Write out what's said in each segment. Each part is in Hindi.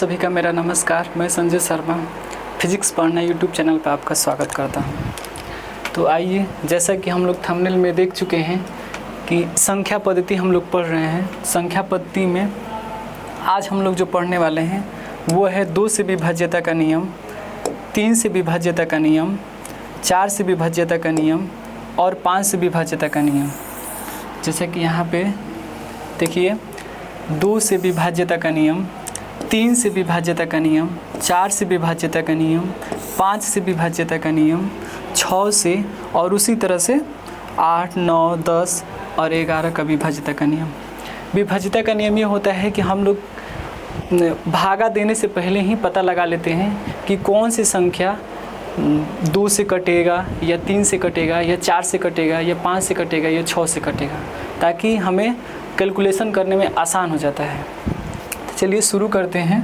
सभी का मेरा नमस्कार। मैं संजय शर्मा फिजिक्स पढ़ना यूट्यूब चैनल पर आपका स्वागत करता हूं। तो आइए, जैसा कि हम लोग थंबनेल में देख चुके हैं कि संख्या पद्धति हम लोग पढ़ रहे हैं। संख्या पद्धति में आज हम लोग जो पढ़ने वाले हैं वो है 2 से विभाज्यता का नियम, 3 से विभाज्यता का नियम, 4 से विभाज्यता का नियम और 5 से विभाज्यता का नियम। जैसे कि यहाँ पे देखिए, 2 से विभाज्यता का नियम, 3 से विभाज्यता का नियम, 4 से विभाज्यता का नियम, 5 से विभाज्यता का नियम, 6 से और उसी तरह से 8, 9, 10 और 11 का विभाज्यता का नियम। विभाज्यता का नियम ये होता है कि हम लोग भागा देने से पहले ही पता लगा लेते हैं कि कौन सी संख्या 2 से कटेगा या 3 से कटेगा या 4 से कटेगा या 5 से कटेगा या 6 से कटेगा, ताकि हमें कैलकुलेशन करने में आसान हो जाता है। तो चलिए शुरू करते हैं।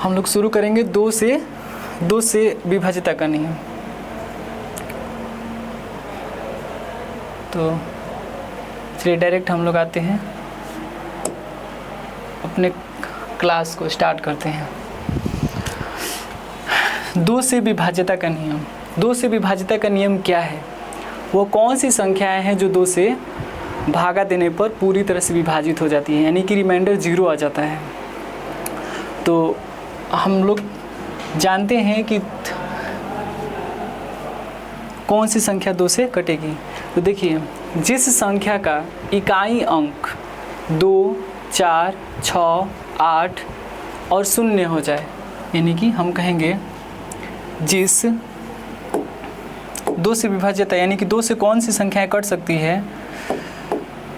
हम लोग शुरू करेंगे 2 से विभाज्यता का नियम। तो चलिए डायरेक्ट हम लोग आते हैं, अपने क्लास को स्टार्ट करते हैं। 2 से विभाज्यता का नियम। 2 से विभाज्यता का नियम क्या है? वो कौन सी संख्याएं हैं जो 2 से भागा देने पर पूरी तरह से विभाजित हो जाती है, यानी कि रिमाइंडर 0 आ जाता है। तो हम लोग जानते हैं कि कौन सी संख्या 2 से कटेगी। तो देखिए, जिस संख्या का इकाई अंक 2, 4, 6, 8 और 0 हो जाए, यानी कि हम कहेंगे जिस 2 से विभाज्यता, यानी कि 2 से कौन सी संख्याएं कट सकती है,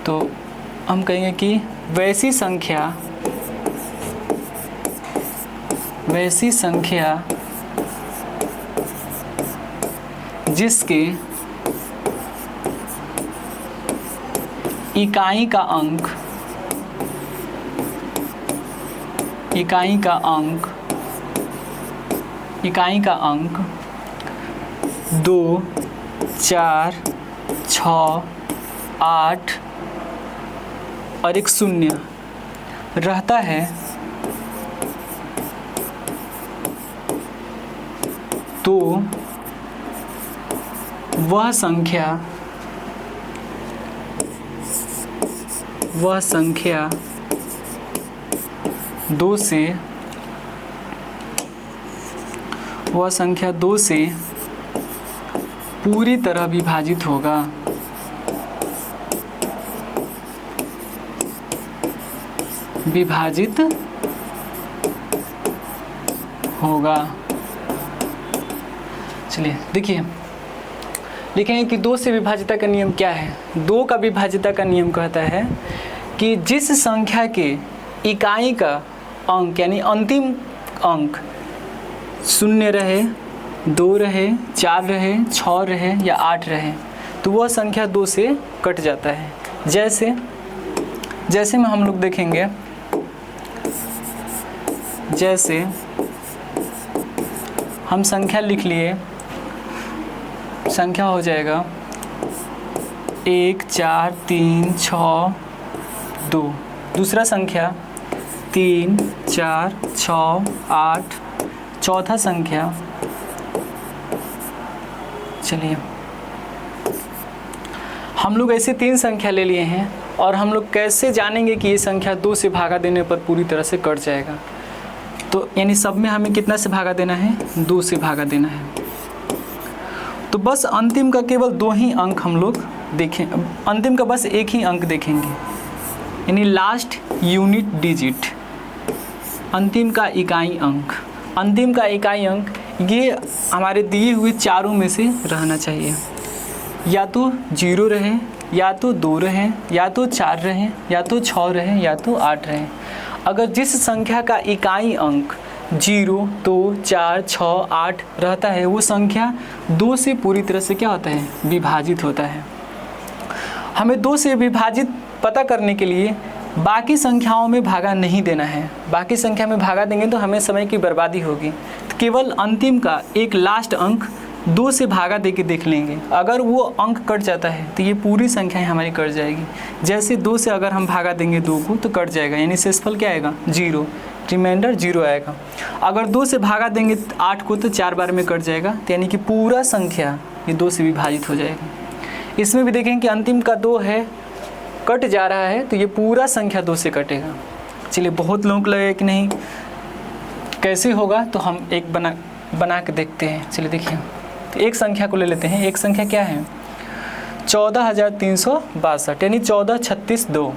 तो हम कहेंगे कि वैसी संख्या जिसके इकाई का अंक 2, 4, 6, 8 और एक 0 रहता है, तो वह संख्या 2 से पूरी तरह विभाजित होगा। चलिए देखिए, लिखेंगे कि 2 से विभाज्यता का नियम क्या है। 2 का विभाज्यता का नियम कहता है कि जिस संख्या के इकाई का अंक, यानी अंतिम अंक 0 रहे, 2 रहे, 4 रहे, 6 रहे या 8 रहे, तो वह संख्या 2 से कट जाता है। जैसे में हम लोग देखेंगे, जैसे हम संख्या लिख लिए, संख्या हो जाएगा 1, 4, 3, 6, 2। दूसरा संख्या 3, 4, 6, 8। चौथा संख्या, चलिए हम लोग ऐसे 3 संख्या ले लिए हैं, और हम लोग कैसे जानेंगे कि ये संख्या 2 से भागा देने पर पूरी तरह से कट जाएगा? तो यानी सब में हमें कितना से भागा देना है? 2 से भागा देना है। तो बस अंतिम का केवल 2 ही अंक हम लोग देखें, अंतिम का बस एक ही अंक देखेंगे, यानी लास्ट यूनिट डिजिट, अंतिम का इकाई अंक। अंतिम का इकाई अंक ये हमारे दिए हुए चारों में से रहना चाहिए, या तो 0 रहे, या तो 2 रहे, या तो 4 रहे, या तो 6 रहे, या तो 8 रहे। अगर जिस संख्या का इकाई अंक 0, 2, 4, 6, 8 रहता है, वो संख्या 2 से पूरी तरह से क्या होता है? विभाजित होता है। हमें 2 से विभाजित पता करने के लिए बाकी संख्याओं में भागा नहीं देना है। बाकी संख्या में भागा देंगे तो हमें समय की बर्बादी होगी। तो केवल अंतिम का एक लास्ट अंक 2 से भागा दे के देख लेंगे। अगर वो अंक कट जाता है तो ये पूरी संख्याएं हमारी कट जाएगी। जैसे 2 से अगर हम भागा देंगे 2 को तो कट जाएगा, यानी शेषफल क्या आएगा 0, रिमाइंडर 0 आएगा। अगर 2 से भागा देंगे 8 को तो 4 बार में कट जाएगा, तो यानी कि पूरा संख्या ये 2 से विभाजित हो जाएगा। इसमें भी देखें कि अंतिम का 2 है, कट जा रहा है तो ये पूरा संख्या 2 से कटेगा। चलिए, बहुत लोगों को लगेगा कि नहीं कैसे होगा, तो हम एक बना के देखते हैं। चलिए देखिए, तो एक संख्या को ले लेते हैं। एक संख्या क्या है 14,362, यानी 14,36,2।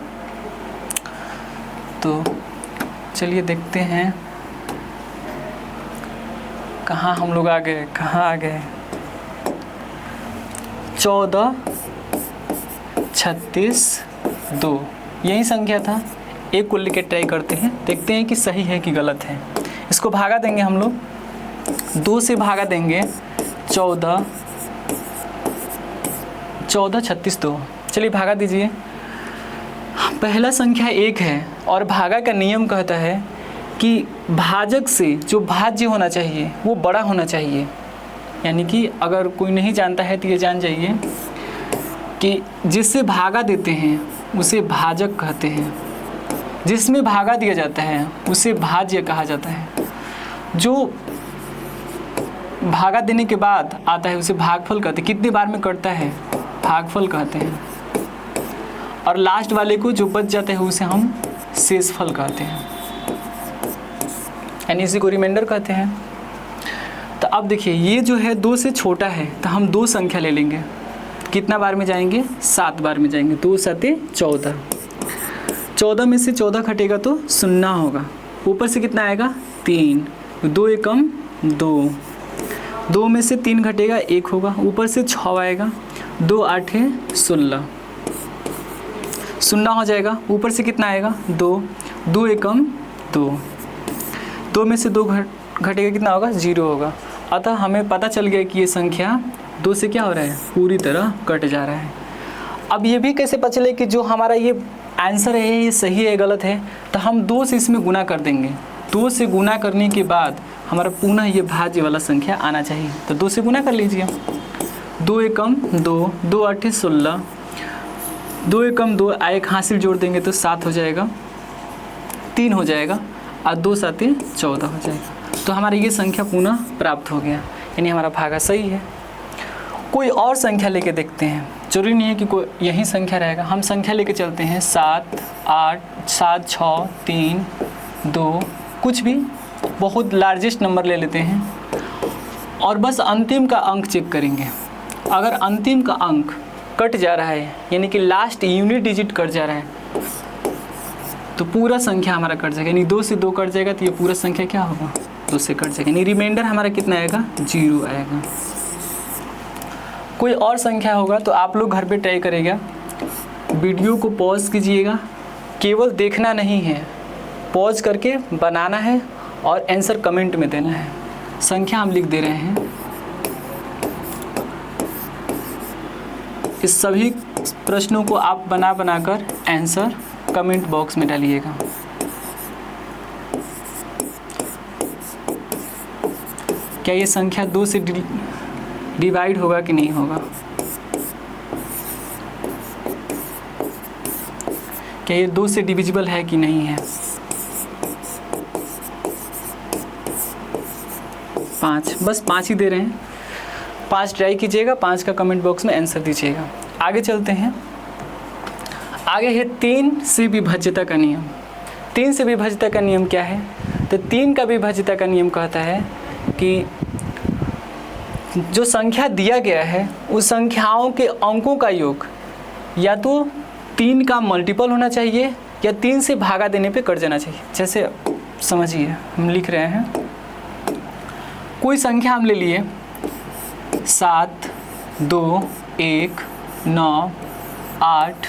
तो चलिए देखते हैं कहाँ हम लोग आ गए, कहाँ आ गए। 14,36,2 यही संख्या था। एक को लेकर ट्राई करते हैं, देखते हैं कि सही है कि गलत है। इसको भागा देंगे हम लोग, 2 से भागा देंगे 14,36,2। चलिए भागा दीजिए। पहला संख्या 1 है और भागा का नियम कहता है कि भाजक से जो भाज्य होना चाहिए वो बड़ा होना चाहिए। यानी कि अगर कोई नहीं जानता है तो ये जान जाइए कि जिससे भागा देते हैं उसे भाजक कहते हैं, जिसमें भागा दिया जाता है उसे भाज्य कहा जाता है। जो भागा देने के बाद आता है उसे भागफल कहते हैं। कितनी बार में कटता है भागफल कहते हैं। और लास्ट वाले को जो बच जाता है उसे हम शेषफल कहते हैं, यानी इसी को रिमाइंडर कहते हैं। तो अब देखिए, ये जो है 2 से छोटा है तो हम 2 संख्या ले लेंगे। कितना बार में जाएंगे 7 बार में जाएंगे। 2 7 14, 14 में से 14 घटेगा तो 0 होगा। ऊपर से कितना आएगा 3, 2 एकम 2, 2 में से 3 घटेगा 1 होगा। ऊपर से 6 आएगा, 2 8 16, 0 हो जाएगा। ऊपर से कितना आएगा 2, 2 एकम 2, 2 में से 2 घटेगा कितना होगा 0 होगा। अतः हमें पता चल गया कि ये संख्या 2 से क्या हो रहा है पूरी तरह कट जा रहा है। अब ये भी कैसे पता चले कि जो हमारा ये आंसर है ये सही है गलत है, तो हम 2 से इसमें गुना कर देंगे। 2 से गुना करने के बाद हमारा पुनः ये भाज्य वाला संख्या आना चाहिए। तो 2 से गुना कर लीजिए। 2 एकम 2, 2 8 16, 2 एकम 2, एक हासिल जोड़ देंगे तो 7 हो जाएगा, 3 हो जाएगा और 2 7 14 हो जाएगा। तो हमारी ये संख्या पुनः प्राप्त हो गया, यानी हमारा भागा सही है। कोई और संख्या लेके देखते हैं, जरूरी नहीं है कि कोई यही संख्या रहेगा। हम संख्या लेके चलते हैं 7 8 7 6 3 2, कुछ भी बहुत लार्जेस्ट नंबर ले लेते हैं और बस अंतिम का अंक चेक करेंगे। अगर अंतिम का अंक कट जा रहा है, यानी कि लास्ट यूनिट डिजिट कट जा रहा है, तो पूरा संख्या हमारा कट जाएगा। यानी 2 से 2 कट जाएगा तो ये पूरा संख्या क्या होगा 2 से कट जाएगा, यानी रिमाइंडर हमारा कितना आएगा 0 आएगा। कोई और संख्या होगा तो आप लोग घर पे ट्राई करेगा। वीडियो को पॉज कीजिएगा, केवल देखना नहीं है, पॉज करके बनाना है और आंसर कमेंट में देना है। संख्या हम लिख दे रहे हैं। इस सभी प्रश्नों को आप बना कर आंसर कमेंट बॉक्स में डालिएगा। क्या ये संख्या 2 से डिवाइड होगा कि नहीं होगा? क्या ये 2 से डिविजिबल है कि नहीं है? 5, बस 5 ही दे रहे हैं। 5 ट्राई कीजिएगा, 5 का कमेंट बॉक्स में आंसर दीजिएगा। आगे चलते हैं। आगे है 3 से विभाज्यता का नियम। 3 से विभाज्यता का नियम क्या है? तो 3 का विभाज्यता का नियम कहता है कि जो संख्या दिया गया है उस संख्याओं के अंकों का योग या तो 3 का मल्टीपल होना चाहिए या 3 से भागा देने पे कट जाना चाहिए। जैसे समझिए, हम लिख रहे हैं, कोई संख्या हम ले लिए 7 2 1 9 8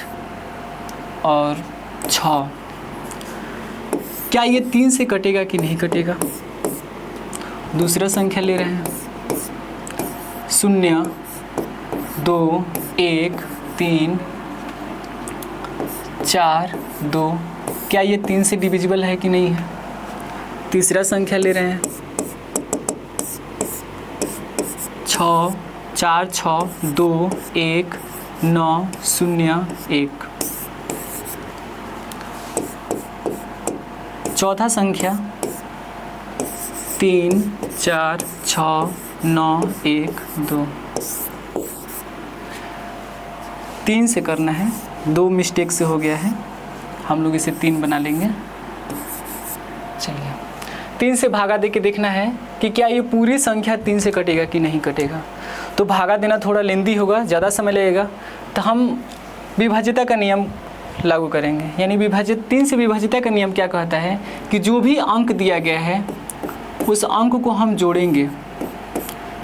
और 6। क्या ये 3 से कटेगा कि नहीं कटेगा? दूसरा संख्या ले रहे हैं 0 2 1 3 4 2। क्या ये 3 से डिविजिबल है कि नहीं है? तीसरा संख्या ले रहे हैं 6 4 6 2 1 9 0 1। चौथा संख्या 3 4 6 9 1 2। 3 से करना है, 2 मिस्टेक से हो गया है, हम लोग इसे 3 बना लेंगे। चलिए 3 से भागा दे के देखना है कि क्या ये पूरी संख्या 3 से कटेगा कि नहीं कटेगा। तो भागा देना थोड़ा लेंदी होगा, ज़्यादा समय लगेगा, तो हम विभाज्यता का नियम लागू करेंगे। यानी विभाजित 3 से विभाज्यता का नियम क्या कहता है कि जो भी अंक दिया गया है उस अंक को हम जोड़ेंगे।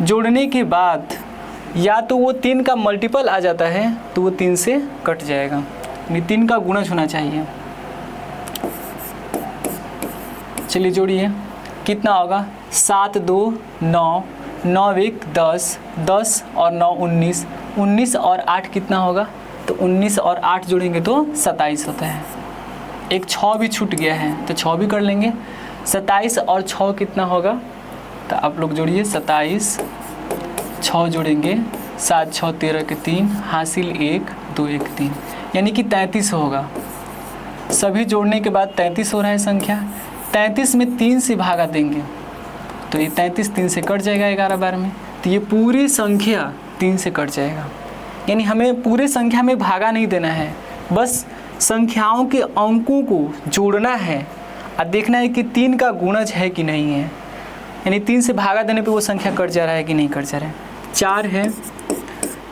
जोड़ने के बाद या तो वो 3 का मल्टीपल आ जाता है तो वो 3 से कट जाएगा, यानी 3 का गुणज होना चाहिए। चलिए जोड़िए, कितना होगा? 7 2 9 9 1 10 10 और 9 19 19 और 8 कितना होगा? तो 19 और 8 जोड़ेंगे तो 27 होता है। एक 6 भी छूट गया है तो 6 भी कर लेंगे। 27 और 6 कितना होगा? तो आप लोग जोड़िए, 27 6 जोड़ेंगे, 7 6 13 के 3 हासिल 1 2 1 3, यानी कि 33 होगा। सभी जोड़ने के बाद 33 हो रहा है संख्या। 33 में 3 से भागा देंगे तो ये 33 3 से कट जाएगा 11 बार में, तो ये पूरी संख्या 3 से कट जाएगा। यानी हमें पूरे संख्या में भागा नहीं देना है, बस संख्याओं के अंकों को जोड़ना है और देखना है कि 3 का गुणज है कि नहीं है। यानी 3 से भागा देने पे वो संख्या कट जा रहा है कि नहीं कट जा रहा है। 4 है,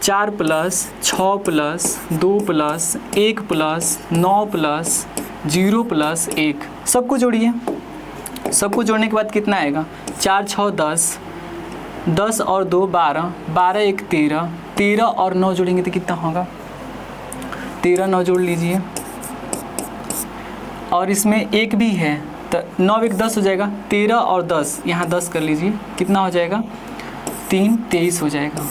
4 plus 6 plus 2 plus 1 plus 9 plus 0 plus 1, सबको जोड़िए। सबको जोड़ने के बाद कितना आएगा? 4 6 10 10 और 2 12 12 1 13 13 और 9 जोड़ेंगे तो कितना होगा? 13 9 जोड़ लीजिए, और इसमें 1 भी है तो 9 1 10 हो जाएगा। 13 और 10 यहाँ 10 कर लीजिए, कितना हो जाएगा? 3 23 हो जाएगा।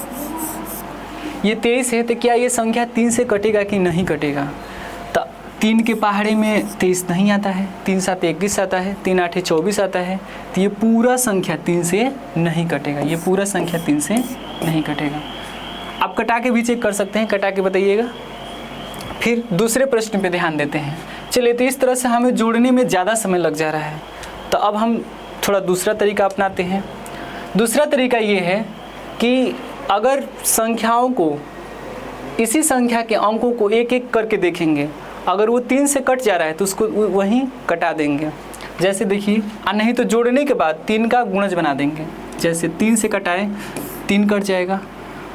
ये 23 है तो क्या ये संख्या 3 से कटेगा कि नहीं कटेगा? तो 3 के पहाड़े में 23 नहीं आता है, 3 7 21 आता है, 3 8 24 आता है, तो ये पूरा संख्या 3 से नहीं कटेगा। ये पूरा संख्या 3 से नहीं कटेगा। आप कटा के भी चेक कर सकते हैं, कटा के बताइएगा। फिर दूसरे प्रश्न पे ध्यान देते हैं। चलिए, तो इस तरह से हमें जोड़ने में ज़्यादा समय लग जा रहा है, तो अब हम थोड़ा दूसरा तरीका अपनाते हैं। दूसरा तरीका ये है कि अगर संख्याओं को, इसी संख्या के अंकों को एक एक करके देखेंगे, अगर वो 3 से कट जा रहा है तो उसको वहीं कटा देंगे। जैसे देखिए, नहीं तो जोड़ने के बाद 3 का गुणज बना देंगे। जैसे 3 से कटाए 3 कट जाएगा,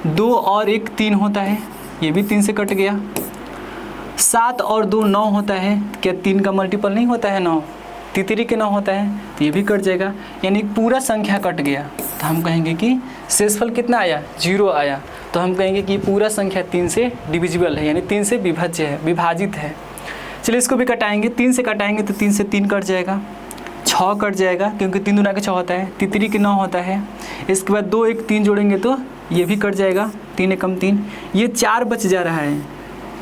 2 और 1 3 होता है, ये भी 3 से कट गया। 7 और 2 9 होता है, क्या 3 का मल्टीपल नहीं होता है 9? तितरी के 9 होता है, तो ये भी कट जाएगा, यानी पूरा संख्या कट गया। तो हम कहेंगे कि शेषफल कितना आया? 0 आया। तो हम कहेंगे कि पूरा संख्या 3 से डिविजिबल है, यानी 3 से विभाज्य है, विभाजित है। चलिए इसको भी कटाएंगे, 3 से कटाएंगे तो 3 से 3 कट जाएगा, 6 कट जाएगा क्योंकि 3 दूना के 6 होता है, तितरी के 9 होता है। इसके बाद 2 1 3 जोड़ेंगे तो ये भी कट जाएगा, 3 एकम 3, ये 4 बच जा रहा है।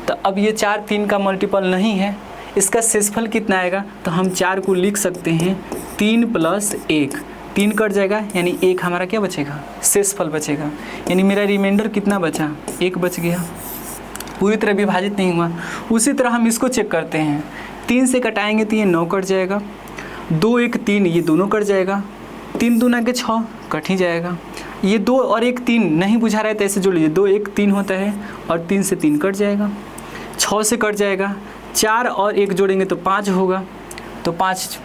तो अब ये 4 3 का मल्टीपल नहीं है, इसका शेषफल कितना आएगा? तो हम 4 को लिख सकते हैं 3 + 1, 3 कट जाएगा, यानी 1 हमारा क्या बचेगा? शेषफल बचेगा। यानी मेरा रिमाइंडर कितना बचा? 1 बच गया, पूरी तरह विभाजित नहीं हुआ। उसी तरह हम इसको चेक करते हैं, 3 से कटाएंगे तो ये 9 कट जाएगा, 2 1 3 ये दोनों कट जाएगा, 3 दूना के 6 कट ही जाएगा। ये 2 और 1 3 नहीं बुझा रहा है तो ऐसे जोड़ लीजिए, 2 1 3 होता है और 3 से 3 कट जाएगा, 6 से कट जाएगा, 4 और 1 जोड़ेंगे तो 5 होगा, तो 5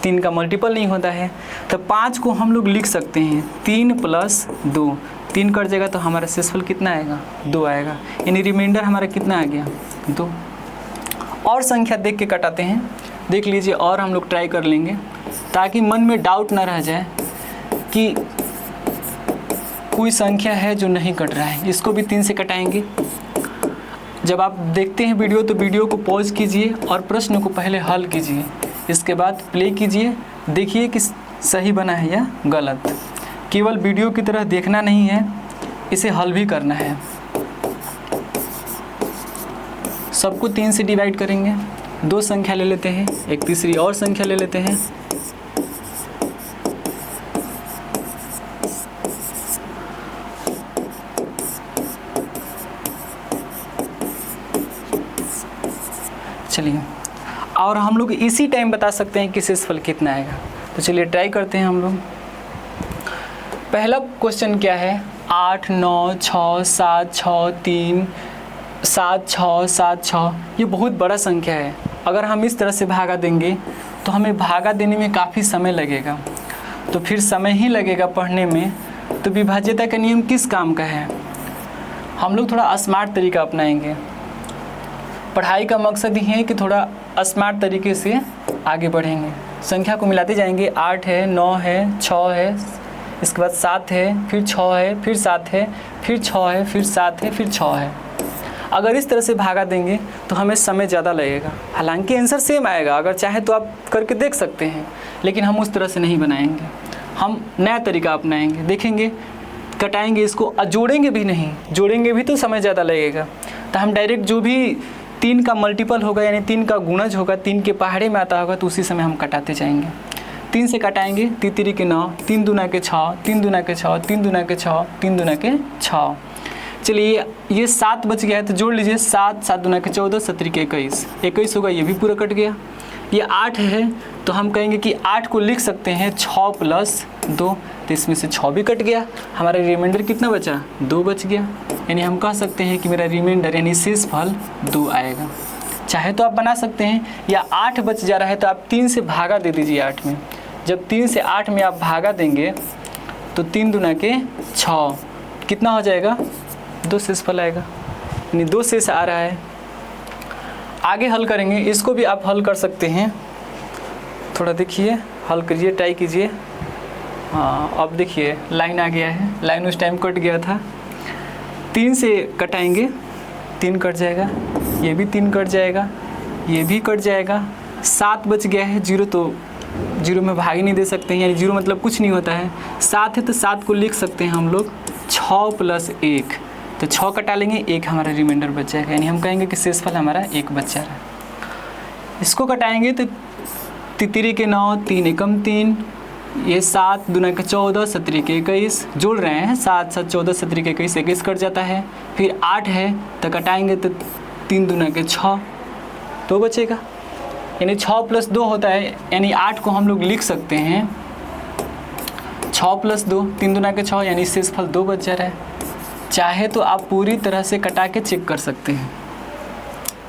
3 का मल्टीपल नहीं होता है। तो 5 को हम लोग लिख सकते हैं 3 + 2, 3 कट जाएगा तो हमारा शेषफल कितना आएगा? 2 आएगा, यानी रिमाइंडर हमारा कितना आ गया? 2। और संख्या देख के कटाते हैं, देख लीजिए, और हम लोग ट्राई कर लेंगे ताकि मन में डाउट ना रह जाए कि कोई संख्या है जो नहीं कट रहा है। इसको भी 3 से कटाएंगे। जब आप देखते हैं वीडियो तो वीडियो को पॉज कीजिए और प्रश्न को पहले हल कीजिए, इसके बाद प्ले कीजिए, देखिए कि सही बना है या गलत। केवल वीडियो की तरह देखना नहीं है, इसे हल भी करना है। सबको 3 से डिवाइड करेंगे, 2 संख्या ले लेते हैं, एक तीसरी और संख्या ले लेते हैं। चलिए, और हम लोग इसी टाइम बता सकते हैं कि शेषफल कितना आएगा। तो चलिए ट्राई करते हैं हम लोग। पहला क्वेश्चन क्या है, 8 9 6 7 6 3 7 6 7 6, ये बहुत बड़ा संख्या है। अगर हम इस तरह से भागा देंगे तो हमें भागा देने में काफ़ी समय लगेगा, तो फिर समय ही लगेगा पढ़ने में। तो विभाज्यता का नियम किस काम का है? हम लोग थोड़ा स्मार्ट तरीका अपनाएंगे। पढ़ाई का मकसद ही है कि थोड़ा स्मार्ट तरीके से आगे बढ़ेंगे। संख्या को मिलाते जाएंगे। 8 है, 9 है, 6 है, इसके बाद 7 है, फिर 6 है, फिर 7 है, फिर 6 है, फिर 7 है, फिर 6 है। अगर इस तरह से भागा देंगे तो हमें समय ज़्यादा लगेगा। हालांकि आंसर सेम आएगा, अगर चाहे तो आप करके देख सकते हैं, लेकिन हम उस तरह से नहीं बनाएंगे। हम नया तरीका अपनाएंगे। देखेंगे, कटाएंगे इसको, जोड़ेंगे भी नहीं, जोड़ेंगे भी तो समय ज़्यादा लगेगा। तो हम डायरेक्ट जो भी 3 का मल्टीपल होगा, यानी 3 का गुणज होगा, 3 के पहाड़े में आता होगा, तो उसी समय हम कटाते जाएंगे। 3 से कटाएंगे, 3 3 के 9, 3 दूना के 6, 3 दूना के 6, 3 दूना के 6, 3 दूना के 6। चलिए ये 7 बच गया है, तो जोड़ लीजिए। 7 7 दूना के 14, 7 के 21, 21 होगा, ये भी पूरा कट गया। ये 8 है, तो हम कहेंगे कि 8 को लिख सकते हैं 6 + 2, तो इसमें से 6 भी कट गया। हमारा रिमाइंडर कितना बचा? 2 बच गया। यानी हम कह सकते हैं कि मेरा रिमाइंडर यानी शेषफल 2 आएगा। चाहे तो आप बना सकते हैं, या 8 बच जा रहा है तो आप 3 से भागा दे दीजिए 8 में। जब 3 से 8 में आप भागा देंगे तो 3 दूना के 6, कितना हो जाएगा? 2 शेषफल आएगा, यानी 2 शेष आ रहा है। आगे हल करेंगे, इसको भी आप हल कर सकते हैं। थोड़ा देखिए, हल करिए, ट्राई कीजिए। हाँ, अब देखिए लाइन आ गया है, लाइन उस टाइम कट गया था। 3 से कटाएंगे, 3 कट जाएगा, ये भी 3 कट जाएगा, ये भी कट जाएगा। 7 बच गया है, 0 तो 0 में भाग ही नहीं दे सकते हैं, यानी 0 मतलब कुछ नहीं होता है। 7 है तो 7 को लिख सकते हैं हम लोग 6 + 1, तो 6 कटा लेंगे, 1 हमारा रिमाइंडर बच जाएगा। यानी हम कहेंगे कि शेषफल हमारा 1 बच रहा है। इसको कटाएंगे तो 3 के 9, 3 एकम 3, ये 7 दूना के 14, 17 के 21, जोड़ रहे हैं। 7 7 14, 17 के 21, 21 कट जाता है। फिर 8 है तो कटाएंगे तो 3 दूना के 6, 2 बचेगा। यानी 6 + 2 होता है, यानी 8 को हम लोग लिख सकते हैं 6 + 2, 3 दूना के 6, यानी शेषफल 2 बच जा रहा है। चाहे तो आप पूरी तरह से कटा के चेक कर सकते हैं।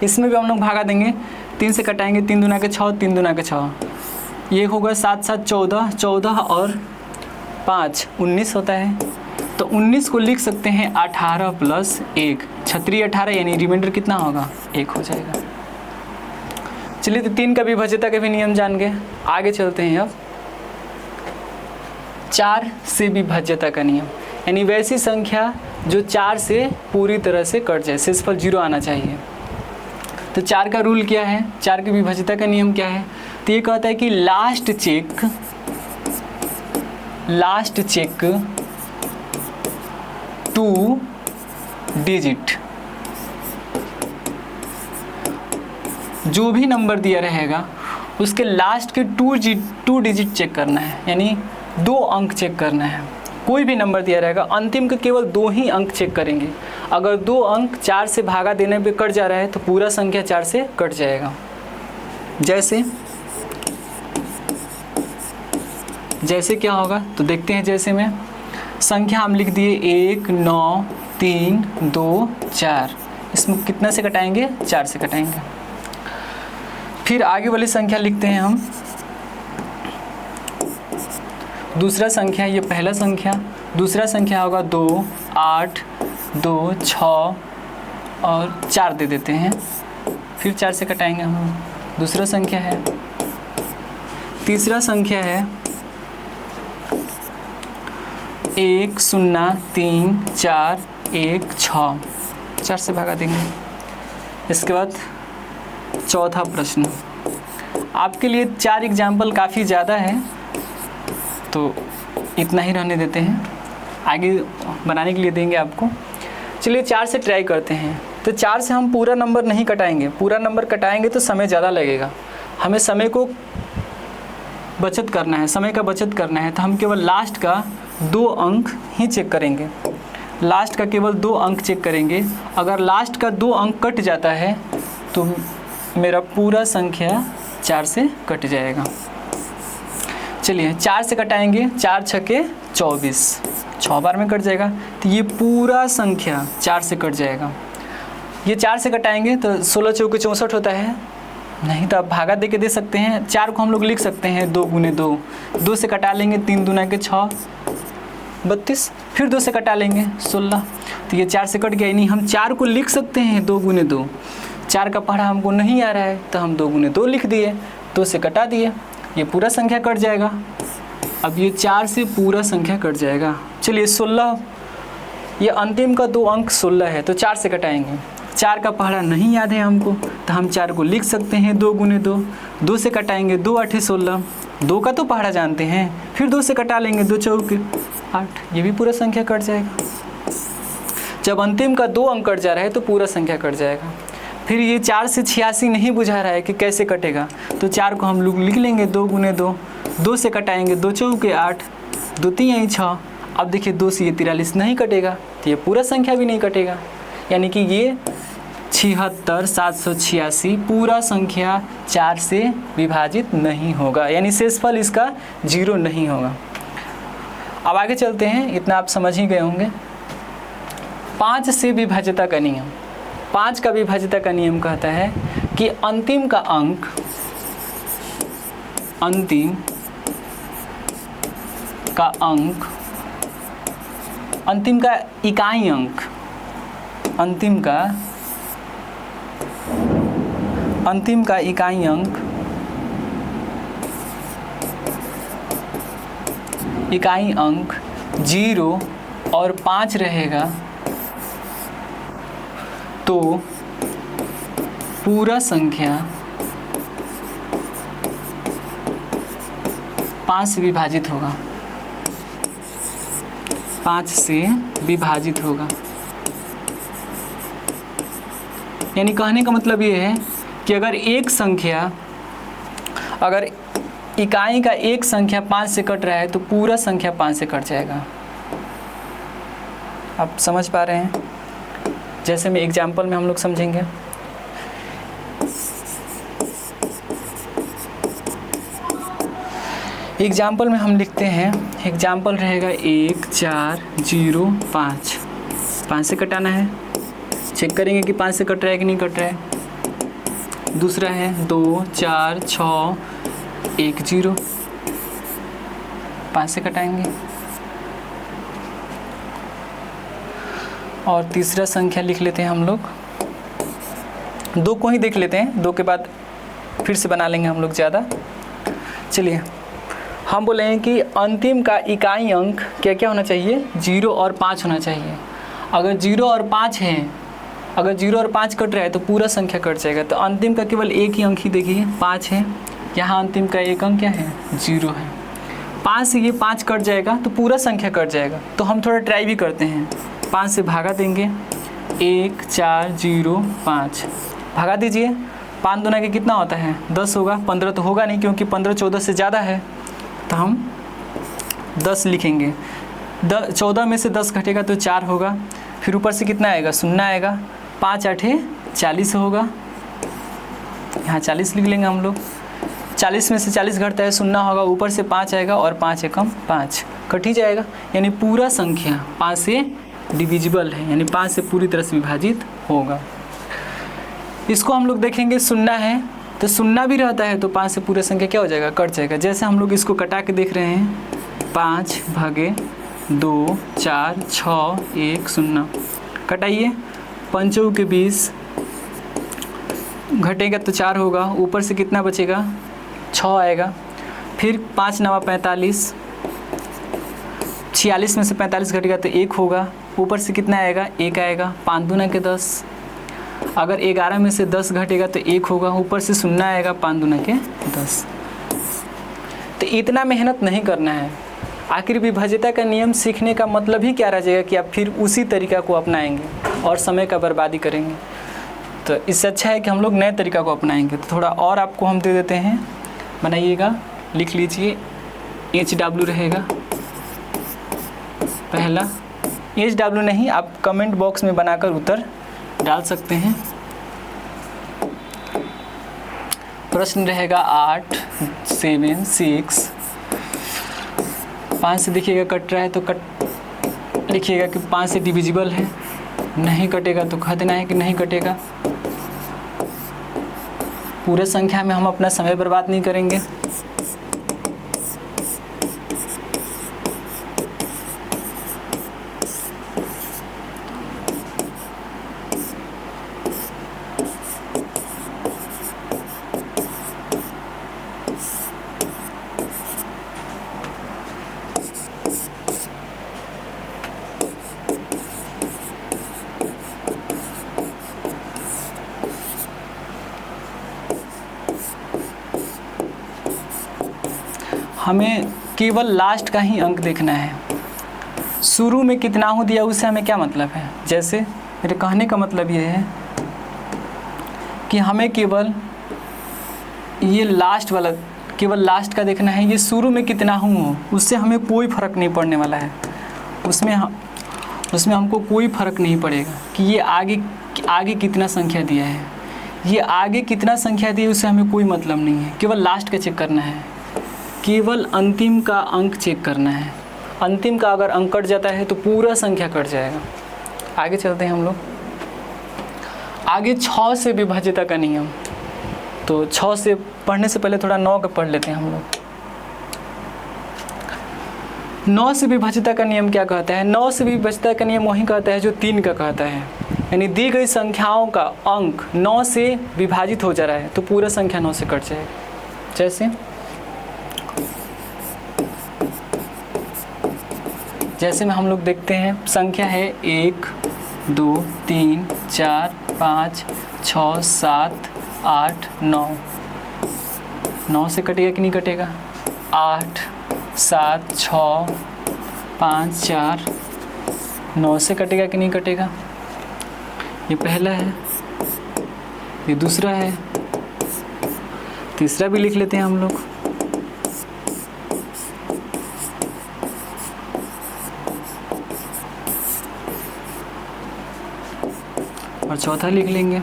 इसमें भी हम लोग भागा देंगे, 3 से कटाएंगे, 3 दूना के 6, 3 दूना के 6, ये होगा 7 7 14, 14 और 5 19 होता है। तो 19 को लिख सकते हैं 18 + 1, 36 18, यानी रिमाइंडर कितना होगा? 1 हो जाएगा। चलिए, तो 3 का विभाज्यता के भी नियम जान गए। आगे चलते हैं अब 4 से विभाज्यता का नियम, यानी वैसी संख्या जो 4 से पूरी तरह से कट जाए, शेषफल 0 आना चाहिए। तो 4 का रूल क्या है? 4 की विभाज्यता का नियम क्या है? तो ये कहता है कि लास्ट चेक 2 डिजिट, जो भी नंबर दिया रहेगा उसके लास्ट के 2 डिजिट चेक करना है, यानी 2 अंक चेक करना है। कोई भी नंबर दिया रहेगा, अंतिम के केवल 2 ही अंक चेक करेंगे। अगर 2 अंक 4 से भागा देने पे कट जा रहा है तो पूरा संख्या 4 से कट जाएगा। जैसे क्या होगा तो देखते हैं। जैसे में संख्या हम लिख दिए 1 9 3 2 4, इसमें कितना से कटाएंगे? 4 से कटाएंगे। फिर आगे वाली संख्या लिखते हैं हम। दूसरा संख्या, ये पहला संख्या, दूसरा संख्या होगा 2 8 2 6 और 4 दे देते हैं। फिर 4 से कटाएंगे हम। दूसरा संख्या है। तीसरा संख्या है 1 0 3 4 1 6, 4 से भगा देंगे। इसके बाद चौथा प्रश्न। आपके लिए 4 एग्जाम्पल काफ़ी ज़्यादा है, तो इतना ही रहने देते हैं, आगे बनाने के लिए देंगे आपको। चलिए 4 से ट्राई करते हैं। तो 4 से हम पूरा नंबर नहीं कटाएंगे, पूरा नंबर कटाएंगे तो समय ज़्यादा लगेगा। हमें समय को बचत करना है, समय का बचत करना है, तो हम केवल लास्ट का 2 अंक ही चेक करेंगे। लास्ट का केवल 2 अंक चेक करेंगे। अगर लास्ट का 2 अंक कट जाता है तो मेरा पूरा संख्या 4 से कट जाएगा। चलिए 4 से कटाएंगे, 4 छके 24, 6 बार में कट जाएगा। तो ये पूरा संख्या 4 से कट जाएगा। ये 4 से कटाएंगे तो 16 चौके 64 होता है, नहीं तो आप भागा दे के दे सकते हैं। 4 को हम लोग लिख सकते हैं 2 गुने 2, 2 से कटा लेंगे 3 दूना के 6 32, फिर 2 से कटा लेंगे 16। तो ये 4 से कट गया, यानी हम 4 को लिख सकते हैं 2 गुने 2। 4 का पढ़ा हमको नहीं आ रहा है तो हम 2 गुने 2 लिख दिए, 2 से कटा दिए, ये पूरा संख्या कट जाएगा। अब ये 4 से पूरा संख्या कट जाएगा। चलिए 16, ये अंतिम का 2 अंक 16 है, तो 4 से कटाएंगे। 4 का पहाड़ा नहीं याद है हमको, तो हम 4 को लिख सकते हैं 2 गुने 2, 2 से कटाएंगे 2 8 16, 2 का तो पहाड़ा जानते हैं, फिर 2 से कटा लेंगे 2 चौके 8, ये भी पूरा संख्या कट जाएगा। जब अंतिम का 2 अंक कट जा रहा है तो पूरा संख्या कट जाएगा। फिर ये 4 से 86 नहीं बुझा रहा है कि कैसे कटेगा, तो 4 को हम लोग लिख लेंगे 2 गुने 2, 2 से कटाएंगे 2 चौके 8, 2 3 6। अब देखिए 2 से ये 43 नहीं कटेगा, तो ये पूरा संख्या भी नहीं कटेगा, यानी कि ये 76 786 पूरा संख्या 4 से विभाजित नहीं होगा, यानी शेषफल इसका 0 नहीं होगा। अब आगे चलते हैं, इतना आप समझ ही गए होंगे। 5 से विभाज्यता का नियम। 5 का विभाज्यता का नियम कहता है कि अंतिम का अंक, अंतिम का अंक, अंतिम का इकाई अंक, अंतिम का इकाई अंक, इकाई अंक 0 और 5 रहेगा तो पूरा संख्या 5 से विभाजित होगा, 5 से विभाजित होगा। यानी कहने का मतलब ये है कि अगर एक संख्या, अगर इकाई का एक संख्या 5 से कट रहा है तो पूरा संख्या 5 से कट जाएगा। आप समझ पा रहे हैं? जैसे में एग्जाम्पल में हम लोग समझेंगे। एग्जाम्पल में हम लिखते हैं, एग्जाम्पल रहेगा 1 4 0 5, 5 से कटाना है, चेक करेंगे कि 5 से कट रहा है कि नहीं कट रहा है। दूसरा है 2 4 6 1 0, 5 से कटाएंगे। और तीसरा संख्या लिख लेते हैं हम लोग, 2 को ही देख लेते हैं, 2 के बाद फिर से बना लेंगे हम लोग ज़्यादा। चलिए हम बोले हैं कि अंतिम का इकाई अंक क्या क्या होना चाहिए, 0 और 5 होना चाहिए। अगर 0 और 5 है, अगर 0 और 5 कट रहा है तो पूरा संख्या कट जाएगा। तो अंतिम का केवल एक ही अंक ही देखिए 5 है, यहाँ अंतिम का एक अंक क्या है 0 है। 5 से ये 5 कट जाएगा तो पूरा संख्या कट जाएगा। तो हम थोड़ा ट्राई भी करते हैं, 5 से भागा देंगे 1 4 0 5, भागा दीजिए। 5 दूना के कितना होता है 10 होगा, 15 तो होगा नहीं क्योंकि 15 14 से ज़्यादा है, तो हम 10 लिखेंगे। 14 में से 10 घटेगा तो 4 होगा, फिर ऊपर से कितना आएगा 0 आएगा, 5 8 40 होगा, यहाँ 40 लिख लेंगे हम लोग। 40 में से 40 घटता है 0 होगा, ऊपर से 5 आएगा और 5 एकम 5 कट ही जाएगा। यानी पूरा संख्या 5 से डिविजिबल है, यानी 5 से पूरी तरह से विभाजित होगा। इसको हम लोग देखेंगे 0 है तो 0 भी रहता है तो 5 से पूरा संख्या क्या हो जाएगा कट जाएगा। जैसे हम लोग इसको कटा के देख रहे हैं 5 भागे 2 4 6 1 0, कटाइए 5 के 20 घटेगा तो 4 होगा, ऊपर से कितना बचेगा 6 आएगा, फिर 5 9 45, 46 में से 45 घटेगा तो 1 होगा, ऊपर से कितना आएगा 1 आएगा, 5 दूना के 10, अगर 11 में से 10 घटेगा तो 1 होगा, ऊपर से 0 आएगा, 5 दूना के 10। तो इतना मेहनत नहीं करना है। आखिर विभाज्यता का नियम सीखने का मतलब ही क्या रह जाएगा कि आप फिर उसी तरीका को अपनाएंगे और समय का बर्बादी करेंगे। तो इससे अच्छा है कि हम लोग नए तरीका को अपनाएंगे। तो थोड़ा और आपको हम दे देते हैं, बनाइएगा, लिख लीजिए। HW रहेगा पहला, HW नहीं आप कमेंट बॉक्स में बनाकर उत्तर डाल सकते हैं। प्रश्न रहेगा 8 7 6, 5 से देखिएगा कट रहा है तो कट लिखिएगा कि 5 से डिविजिबल है, नहीं कटेगा तो कह देना है कि नहीं कटेगा। पूरे संख्या में हम अपना समय बर्बाद नहीं करेंगे। हमें केवल लास्ट का ही अंक देखना है। शुरू में कितना हो दिया उससे हमें क्या मतलब है। जैसे मेरे कहने का मतलब ये है कि हमें केवल ये लास्ट वाला, केवल लास्ट का देखना है। ये शुरू में कितना हो उससे हमें कोई फ़र्क नहीं पड़ने वाला है। उसमें हमको कोई फ़र्क नहीं पड़ेगा कि ये आगे कितना संख्या दिया है। ये आगे कितना संख्या दी है उससे हमें कोई मतलब नहीं है। केवल लास्ट का चेक करना है, केवल अंतिम का अंक चेक करना है। अंतिम का अगर अंक कट जाता है तो पूरा संख्या कट जाएगा। आगे चलते हैं हम लोग। आगे 6 से विभाज्यता का नियम। तो 6 से पढ़ने से पहले थोड़ा 9 का पढ़ लेते हैं हम लोग। 9 से विभाज्यता का नियम क्या कहता है? 9 से विभाज्यता का नियम वही कहता है जो 3 का कहता है। यानी दी गई संख्याओं का अंक 9 से विभाजित हो जा रहा है तो पूरा संख्या 9 से कट जाएगा। जैसे में हम लोग देखते हैं संख्या है 1 2 3 4 5 6 7 8 9। 9 से कटेगा कि नहीं कटेगा? 8 7 6 5 4, 9 से कटेगा कि नहीं कटेगा? ये पहला है, ये दूसरा है, तीसरा भी लिख लेते हैं हम लोग। और चौथा लिख लेंगे।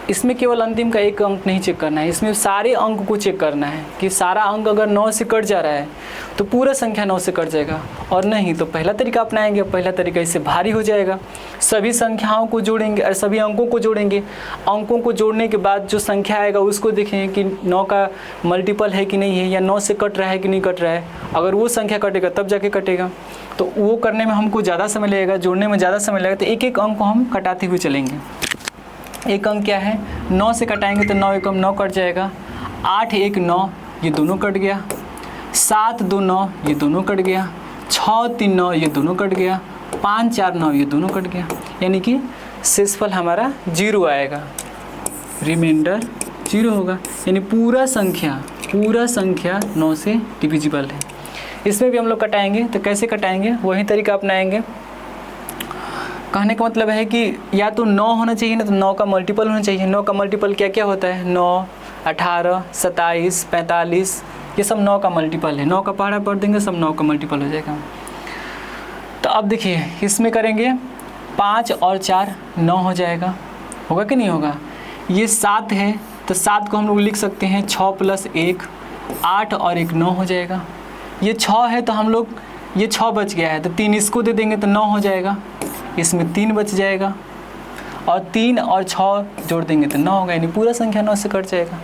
इसमें केवल अंतिम का एक अंक नहीं चेक करना है, इसमें सारे अंक को चेक करना है कि सारा अंक अगर 9 से कट जा रहा है तो पूरा संख्या 9 से कट जाएगा, और नहीं तो पहला तरीका अपनाएंगे। पहला तरीका इससे भारी हो जाएगा। सभी संख्याओं को जोड़ेंगे और सभी अंकों को जोड़ेंगे। अंकों को जोड़ने के बाद जो संख्या आएगा उसको देखेंगे कि 9 का मल्टीपल है कि नहीं है, या 9 से कट रहा है कि नहीं कट रहा है। अगर वो संख्या कटेगा तब जाके कटेगा। तो वो करने में हमको ज़्यादा समय लगेगा, जोड़ने में ज़्यादा समय लगेगा। तो एक एक अंक को हम कटाते हुए चलेंगे। एक अंक क्या है? 9 से कटाएंगे तो 9 एकम 9 कट जाएगा। 8 1 9, ये दोनों कट गया। 7 2 9, ये दोनों कट गया। 6 3 9, ये दोनों कट गया। 5 4 9, ये दोनों कट गया। यानी कि शेषफल हमारा 0 आएगा, रिमाइंडर 0 होगा। यानी पूरा संख्या 9 से डिविजिबल है। इसमें भी हम लोग कटाएंगे। तो कैसे कटाएंगे? वही तरीका अपनाएंगे। कहने का मतलब है कि या तो 9 होना चाहिए ना तो 9 का मल्टीपल होना चाहिए। 9 का मल्टीपल क्या क्या होता है? 9 18 27 45, ये सब 9 का मल्टीपल है। 9 का पहाड़ा पढ़ देंगे, सब 9 का मल्टीपल हो जाएगा। तो अब देखिए इसमें करेंगे 5 और 4 9 हो जाएगा। होगा कि नहीं होगा? ये 7 है तो 7 को हम लोग लिख सकते हैं 6 + 1, 8 और 1 9 हो जाएगा। ये 6 है तो हम लोग, ये 6 बच गया है तो 3 इसको दे देंगे तो 9 हो जाएगा। इसमें 3 बच जाएगा और 3 और 6 जोड़ देंगे तो 9 होगा। यानी पूरा संख्या 9 से कट जाएगा।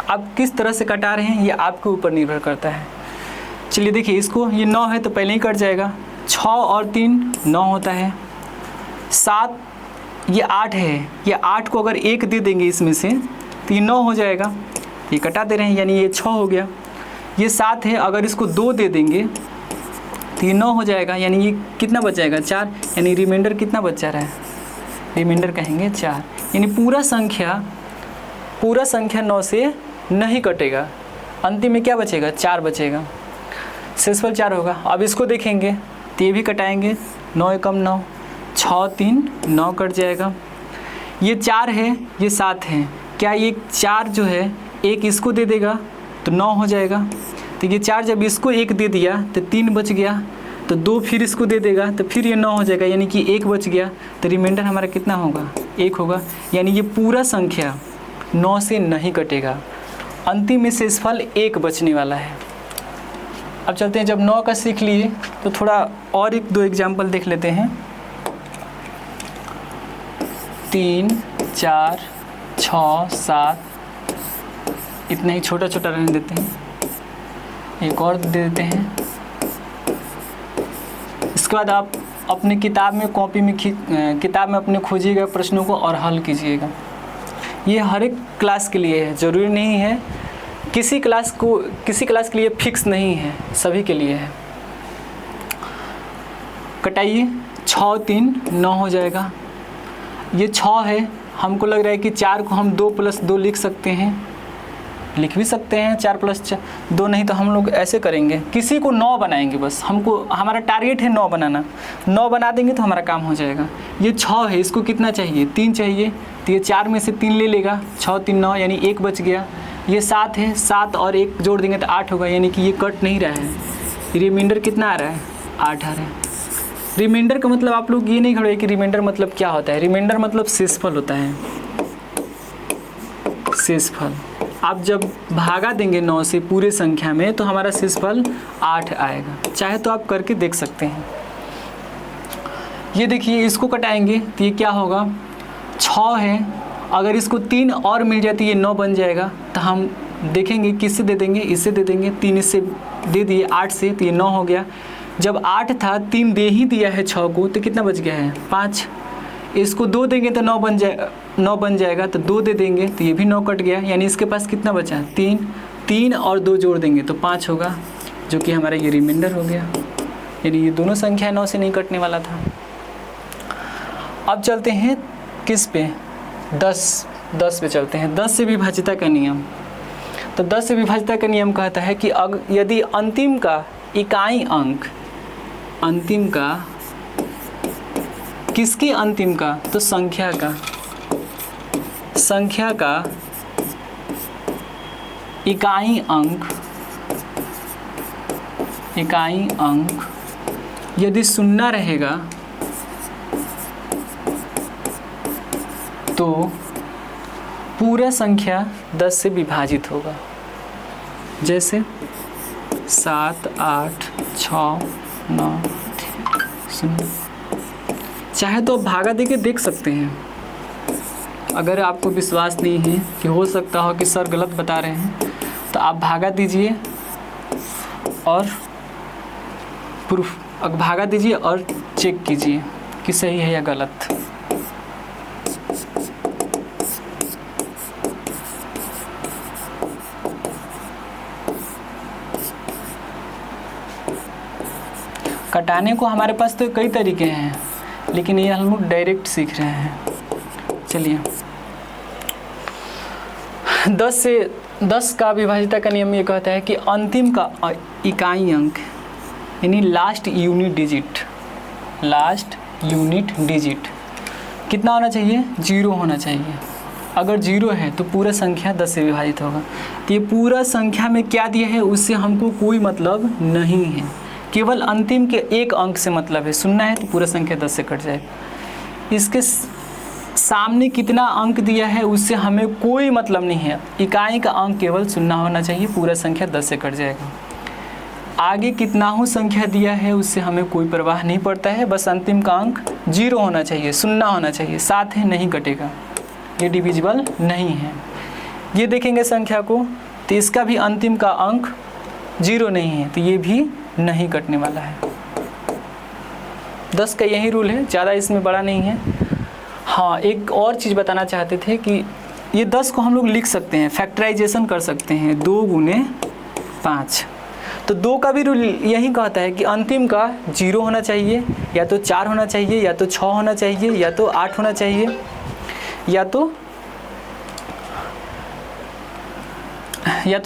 अब किस तरह से कटा रहे हैं ये आपके ऊपर निर्भर करता है। चलिए देखिए, इसको ये 9 है तो पहले ही कट जाएगा। 6 और 3 9 होता है। 7 ये 8 है, ये 8 को अगर 1 दे देंगे इसमें से तो ये 9 हो जाएगा। ये कटा दे रहे हैं यानी ये 6 हो गया। ये 7 है, अगर इसको 2 दे देंगे तो ये 9 हो जाएगा। यानी ये कितना बच जाएगा? 4। यानी रिमाइंडर कितना बच जा रहा है? रिमाइंडर कहेंगे 4। यानी पूरा संख्या 9 से नहीं कटेगा। अंतिम में क्या बचेगा? 4 बचेगा। शेषफल 4 होगा। अब इसको देखेंगे तो ये भी कटाएंगे। 9 एकम 9, 6 3 9 कट जाएगा। ये 4 है, ये 7 है। क्या ये 4 जो है एक इसको दे देगा तो 9 हो जाएगा। तो ये 4 जब इसको 1 दे दिया तो 3 बच गया। तो 2 फिर इसको दे देगा तो फिर ये 9 हो जाएगा, यानी कि 1 बच गया। तो रिमाइंडर हमारा कितना होगा? 1 होगा। यानी ये पूरा संख्या 9 से नहीं कटेगा। अंतिम में शेषफल 1 बचने वाला है। अब चलते हैं, जब 9 का सीख लिए तो थोड़ा और 1-2 एग्जाम्पल देख लेते हैं। 3, 4, 6, 7, इतना ही छोटा छोटा रहने देते हैं। एक और दे देते हैं। इसके बाद आप अपने किताब में, कॉपी में, किताब में अपने खोजिएगा प्रश्नों को और हल कीजिएगा। ये हर एक क्लास के लिए है, ज़रूरी नहीं है किसी क्लास के लिए फिक्स नहीं है, सभी के लिए है। कटाइए, 6, 3, 9 हो जाएगा। ये 6 है, हमको लग रहा है कि 4 को हम 2 + 2 लिख सकते हैं, लिख भी सकते हैं। 4 + 2 नहीं तो हम लोग ऐसे करेंगे, किसी को 9 बनाएंगे बस। हमारा टारगेट है 9 बनाना। 9 बना देंगे तो हमारा काम हो जाएगा। ये 6 है, इसको कितना चाहिए? 3 चाहिए, तो ये 4 में से 3 ले लेगा। 6, 3, 9 यानी 1 बच गया। ये 7 है, 7 और 1 जोड़ देंगे तो 8 होगा, यानी कि ये कट नहीं रहा है। रिमाइंडर कितना आ रहा है? 8 आ रहा है। रिमाइंडर का मतलब आप लोग ये नहीं खड़े कि रिमाइंडर मतलब क्या होता है। रिमाइंडर मतलब शेषफल होता है। शेषफल आप जब भागा देंगे 9 से पूरे संख्या में तो हमारा शेषफल 8 आएगा। चाहे तो आप करके देख सकते हैं। ये देखिए, इसको कटाएंगे तो ये क्या होगा? 6 है, अगर इसको 3 और मिल जाए तो ये 9 बन जाएगा। तो हम देखेंगे किससे दे देंगे, इससे दे देंगे। 3 इससे दे दिए 8 से, तो ये 9 हो गया। जब 8 था, 3 दे ही दिया है 6 को, तो कितना बच गया है? 5। इसको 2 देंगे तो 9 बन जाएगा, तो 2 दे देंगे तो ये भी 9 कट गया। यानी इसके पास कितना बचा? 3 और 2 जोड़ देंगे तो 5 होगा, जो कि हमारा ये रिमाइंडर हो गया। यानी ये दोनों संख्या 9 से नहीं कटने वाला था। अब चलते हैं किस पे? 10 पे चलते हैं। 10 से विभाज्यता का नियम। तो 10 से विभाज्यता का नियम कहता है कि यदि अंतिम का इकाई अंक, अंतिम का किसकी अंतिम का? तो संख्या का इकाई अंक यदि 0 रहेगा तो पूरा संख्या 10 से विभाजित होगा। जैसे 7, 8, 6, 9, 0। चाहे तो आप भागा दे के देख सकते हैं। अगर आपको विश्वास नहीं है कि हो सकता हो कि सर गलत बता रहे हैं, तो आप भागा दीजिए और भागा दीजिए और चेक कीजिए कि सही है या गलत। कटाने को हमारे पास तो कई तरीके हैं, लेकिन ये हम लोग डायरेक्ट सीख रहे हैं। चलिए, 10 का विभाज्यता का नियम ये कहता है कि अंतिम का इकाई अंक यानी लास्ट यूनिट डिजिट कितना होना चाहिए? 0 होना चाहिए। अगर 0 है तो पूरा संख्या 10 से विभाजित होगा। तो ये पूरा संख्या में क्या दिया है उससे हमको कोई मतलब नहीं है, केवल अंतिम के एक अंक से मतलब है। 0 है तो पूरा संख्या 10 से कट जाएगा। इसके सामने कितना अंक दिया है उससे हमें कोई मतलब नहीं है। इकाई का अंक केवल 0 होना चाहिए, पूरा संख्या 10 से कट जाएगा। आगे कितना हो संख्या दिया है उससे हमें कोई परवाह नहीं पड़ता है, बस अंतिम का अंक 0 होना चाहिए, 0 होना चाहिए। 7 है नहीं कटेगा, ये डिविजिबल नहीं है। ये देखेंगे संख्या को तो इसका भी अंतिम का अंक 0 नहीं है, तो ये भी नहीं कटने वाला है। 10 का यही रूल है, ज़्यादा इसमें बड़ा नहीं है। हाँ, एक और चीज़ बताना चाहते थे कि ये 10 को हम लोग लिख सकते हैं, फैक्टराइजेशन कर सकते हैं 2 × 5। तो 2 का भी रूल यही कहता है कि अंतिम का 0 होना चाहिए, या तो 4 होना चाहिए, या तो 6 होना चाहिए, या तो 8 होना चाहिए, या तो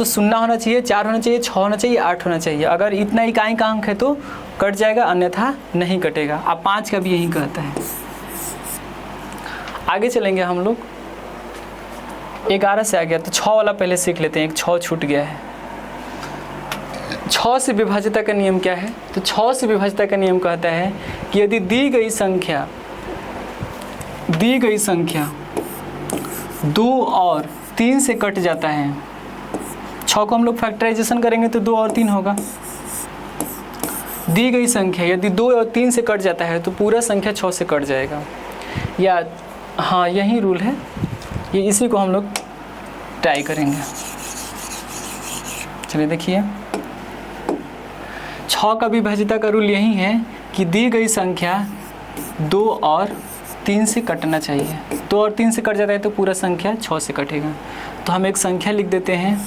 0 होना चाहिए, 4 होना चाहिए, 6 होना चाहिए, 8 होना चाहिए। अगर इतना इकाई का अंक है तो कट जाएगा, अन्यथा नहीं कटेगा। अब 5 का भी यही कहता है। आगे चलेंगे हम लोग। 11 से आ गया तो 6 वाला पहले सीख लेते हैं। एक 6 छूट गया है। 6 से विभाज्यता का नियम क्या है? तो 6 से विभाज्यता का नियम कहता है कि यदि दी गई संख्या 2 और 3 से कट जाता है, 6 को हम लोग फैक्टराइजेशन करेंगे तो 2 और 3 होगा। दी गई संख्या यदि 2 और 3 से कट जाता है तो पूरा संख्या 6 से कट जाएगा। या हाँ, यही रूल है, ये इसी को हम लोग ट्राई करेंगे। चलिए देखिए, 6 का विभाज्यता का रूल यही है कि दी गई संख्या 2 और 3 से कटना चाहिए। 2 और 3 से कट जाता है तो पूरा संख्या 6 से कटेगा। तो हम एक संख्या लिख देते हैं,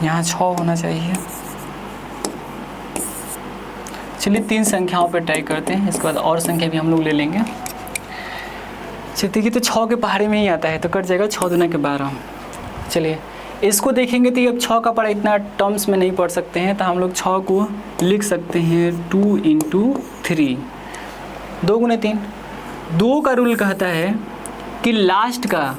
यहाँ 6 होना चाहिए। चलिए 3 संख्याओं पर ट्राई करते हैं, इसके बाद और संख्या भी हम लोग ले लेंगे। चलिए देखिए, तो 6 के पहाड़े में ही आता है तो कट जाएगा 6 दूना के 12। चलिए इसको देखेंगे तो ये अब 6 का पढ़ा इतना टर्म्स में नहीं पढ़ सकते हैं, तो हम लोग 6 को लिख सकते हैं 2 × 3, 2 × 3। 2 का रूल कहता है कि लास्ट का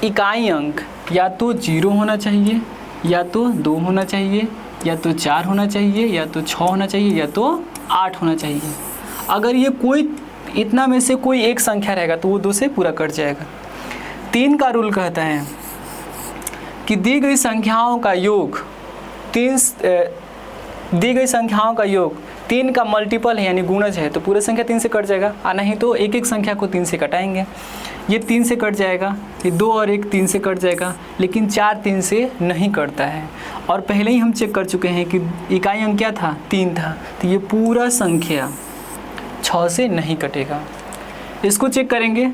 इकाई अंक या तो 0 होना चाहिए, या तो 2 होना चाहिए, या तो 4 होना चाहिए, या तो 6 होना चाहिए, या तो 8 होना चाहिए। अगर ये कोई इतना में से कोई एक संख्या रहेगा तो वो 2 से पूरा कट जाएगा। 3 का रूल कहता है कि दी गई संख्याओं का योग 3 का मल्टीपल है यानी गुणज है तो पूरा संख्या 3 से कट जाएगा, और नहीं तो एक एक संख्या को 3 से कटाएंगे। ये 3 से कट जाएगा, ये 2 और 1 3 से कट जाएगा, लेकिन 4 3 से नहीं कटता है। और पहले ही हम चेक कर चुके हैं कि इकाई अंक क्या था, 3 था, तो ये पूरा संख्या 6 से नहीं कटेगा। इसको चेक करेंगे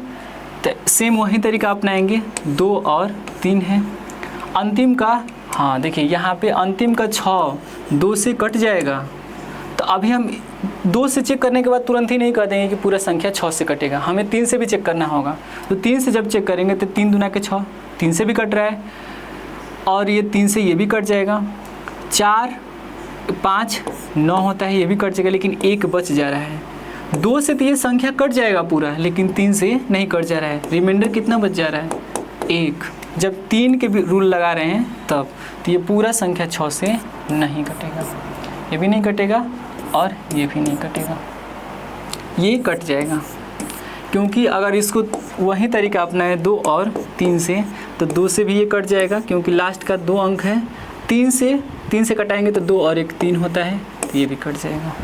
तो सेम वही तरीका अपनाएंगे, 2 और 3 है। अंतिम का, हाँ देखिए यहाँ पे अंतिम का 6 2 से कट जाएगा, तो अभी हम 2 से चेक करने के बाद तुरंत ही नहीं कह देंगे कि पूरा संख्या 6 से कटेगा, हमें 3 से भी चेक करना होगा। तो 3 से जब चेक करेंगे तो 3 दूना के 6, 3 से भी कट रहा है, और ये 3 से ये भी कट जाएगा, 4 5 9 होता है, ये भी कट जाएगा, लेकिन 1 बच जा रहा है। 2 से तो ये संख्या कट जाएगा पूरा, लेकिन 3 से नहीं कट जा रहा है। रिमाइंडर कितना बच जा रहा है, 1। जब 3 के भी रूल लगा रहे हैं तब, तो ये पूरा संख्या 6 से नहीं कटेगा, ये भी नहीं कटेगा और ये भी नहीं कटेगा, ये कट जाएगा। क्योंकि अगर इसको वही तरीका अपनाएं 2 और 3 से, तो 2 से भी ये कट जाएगा क्योंकि लास्ट का 2 अंक है। 3 से कटाएंगे तो 2 और 1 3 होता है, तो ये भी कट जाएगा।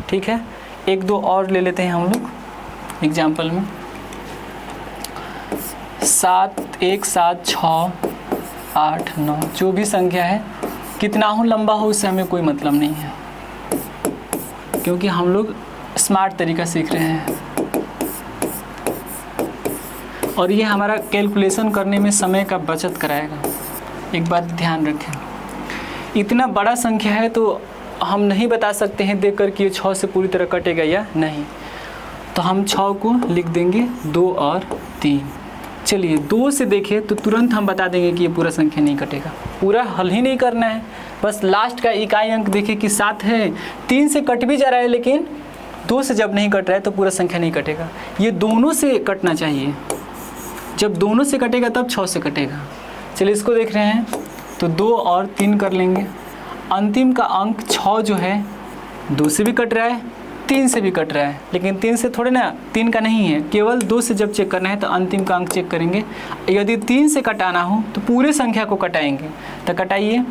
ठीक है, 1-2 और ले लेते हैं हम लोग एग्जाम्पल में। 7 1 7 6 8 9, जो भी संख्या है, कितना हो लंबा हो उससे हमें कोई मतलब नहीं है, क्योंकि हम लोग स्मार्ट तरीका सीख रहे हैं और ये हमारा कैलकुलेशन करने में समय का बचत कराएगा। एक बात ध्यान रखें, इतना बड़ा संख्या है तो हम नहीं बता सकते हैं देखकर कि ये 6 से पूरी तरह कटेगा या नहीं, तो हम 6 को लिख देंगे 2 और 3। चलिए 2 से देखें तो तुरंत हम बता देंगे कि ये पूरा संख्या नहीं कटेगा, पूरा हल ही नहीं करना है, बस लास्ट का इकाई अंक देखें कि 7 है, 3 से कट भी जा रहा है, लेकिन 2 से जब नहीं कट रहा है तो पूरा संख्या नहीं कटेगा। ये दोनों से कटना चाहिए, जब दोनों से कटेगा तब 6 से कटेगा। चलिए इसको देख रहे हैं तो 2 और 3 कर लेंगे। अंतिम का अंक 6 जो है 2 से भी कट रहा है, 3 से भी कट रहा है, लेकिन 3 से थोड़े ना, 3 का नहीं है, केवल 2 से जब चेक करना है तो अंतिम का अंक चेक करेंगे। यदि 3 से कटाना हो तो पूरे संख्या को कटाएंगे, तो कटाइए,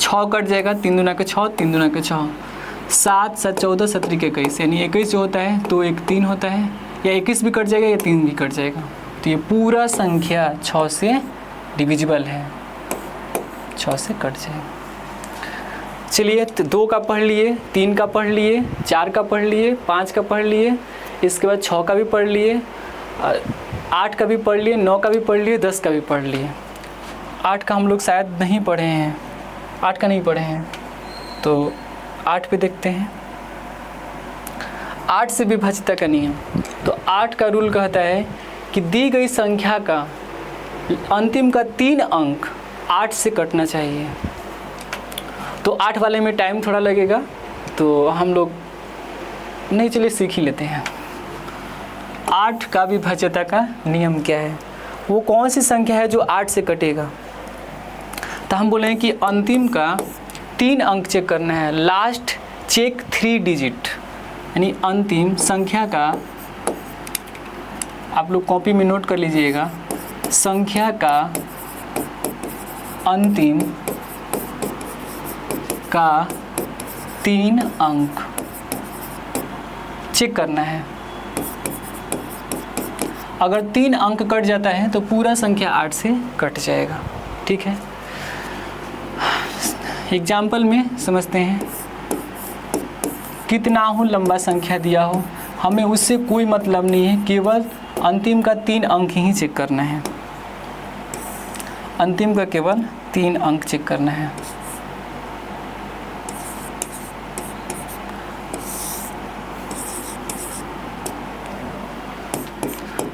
6 कट जाएगा, 3 दूना के 6, 3 दूना के 6, 7 7 14 17 के 21, यानी 21 जो होता है तो 1 3 होता है, या 21 भी कट जाएगा या 3 भी कट जाएगा, तो ये पूरा संख्या 6 से डिविजिबल है, 6 से कट जाएगा। चलिए 2 का पढ़ लिए, 3 का पढ़ लिए, 4 का पढ़ लिए, 5 का पढ़ लिए, इसके बाद 6 का भी पढ़ लिए, 8 का भी पढ़ लिए, 9 का भी पढ़ लिए, 10 का भी पढ़ लिए। 8 का हम लोग शायद नहीं पढ़े हैं, 8 का नहीं पढ़े हैं, तो 8 पे देखते हैं। 8 से विभाज्यता का नियम, तो 8 का रूल कहता है कि दी गई संख्या का अंतिम का 3 अंक 8 से कटना चाहिए। तो 8 वाले में टाइम थोड़ा लगेगा, तो हम लोग नहीं, चलिए सीख ही लेते हैं। 8 का विभाज्यता का नियम क्या है, वो कौन सी संख्या है जो 8 से कटेगा। तो हम बोले कि अंतिम का 3 अंक चेक करना है, लास्ट चेक 3 डिजिट, यानी अंतिम संख्या का, आप लोग कॉपी में नोट कर लीजिएगा, संख्या का अंतिम का 3 अंक चेक करना है। अगर 3 अंक कट जाता है तो पूरा संख्या 8 से कट जाएगा। ठीक है, एग्जाम्पल में समझते हैं। कितना हो लंबा संख्या दिया हो, हमें उससे कोई मतलब नहीं है, केवल अंतिम का 3 अंक ही चेक करना है। अंतिम का केवल 3 अंक चेक करना है।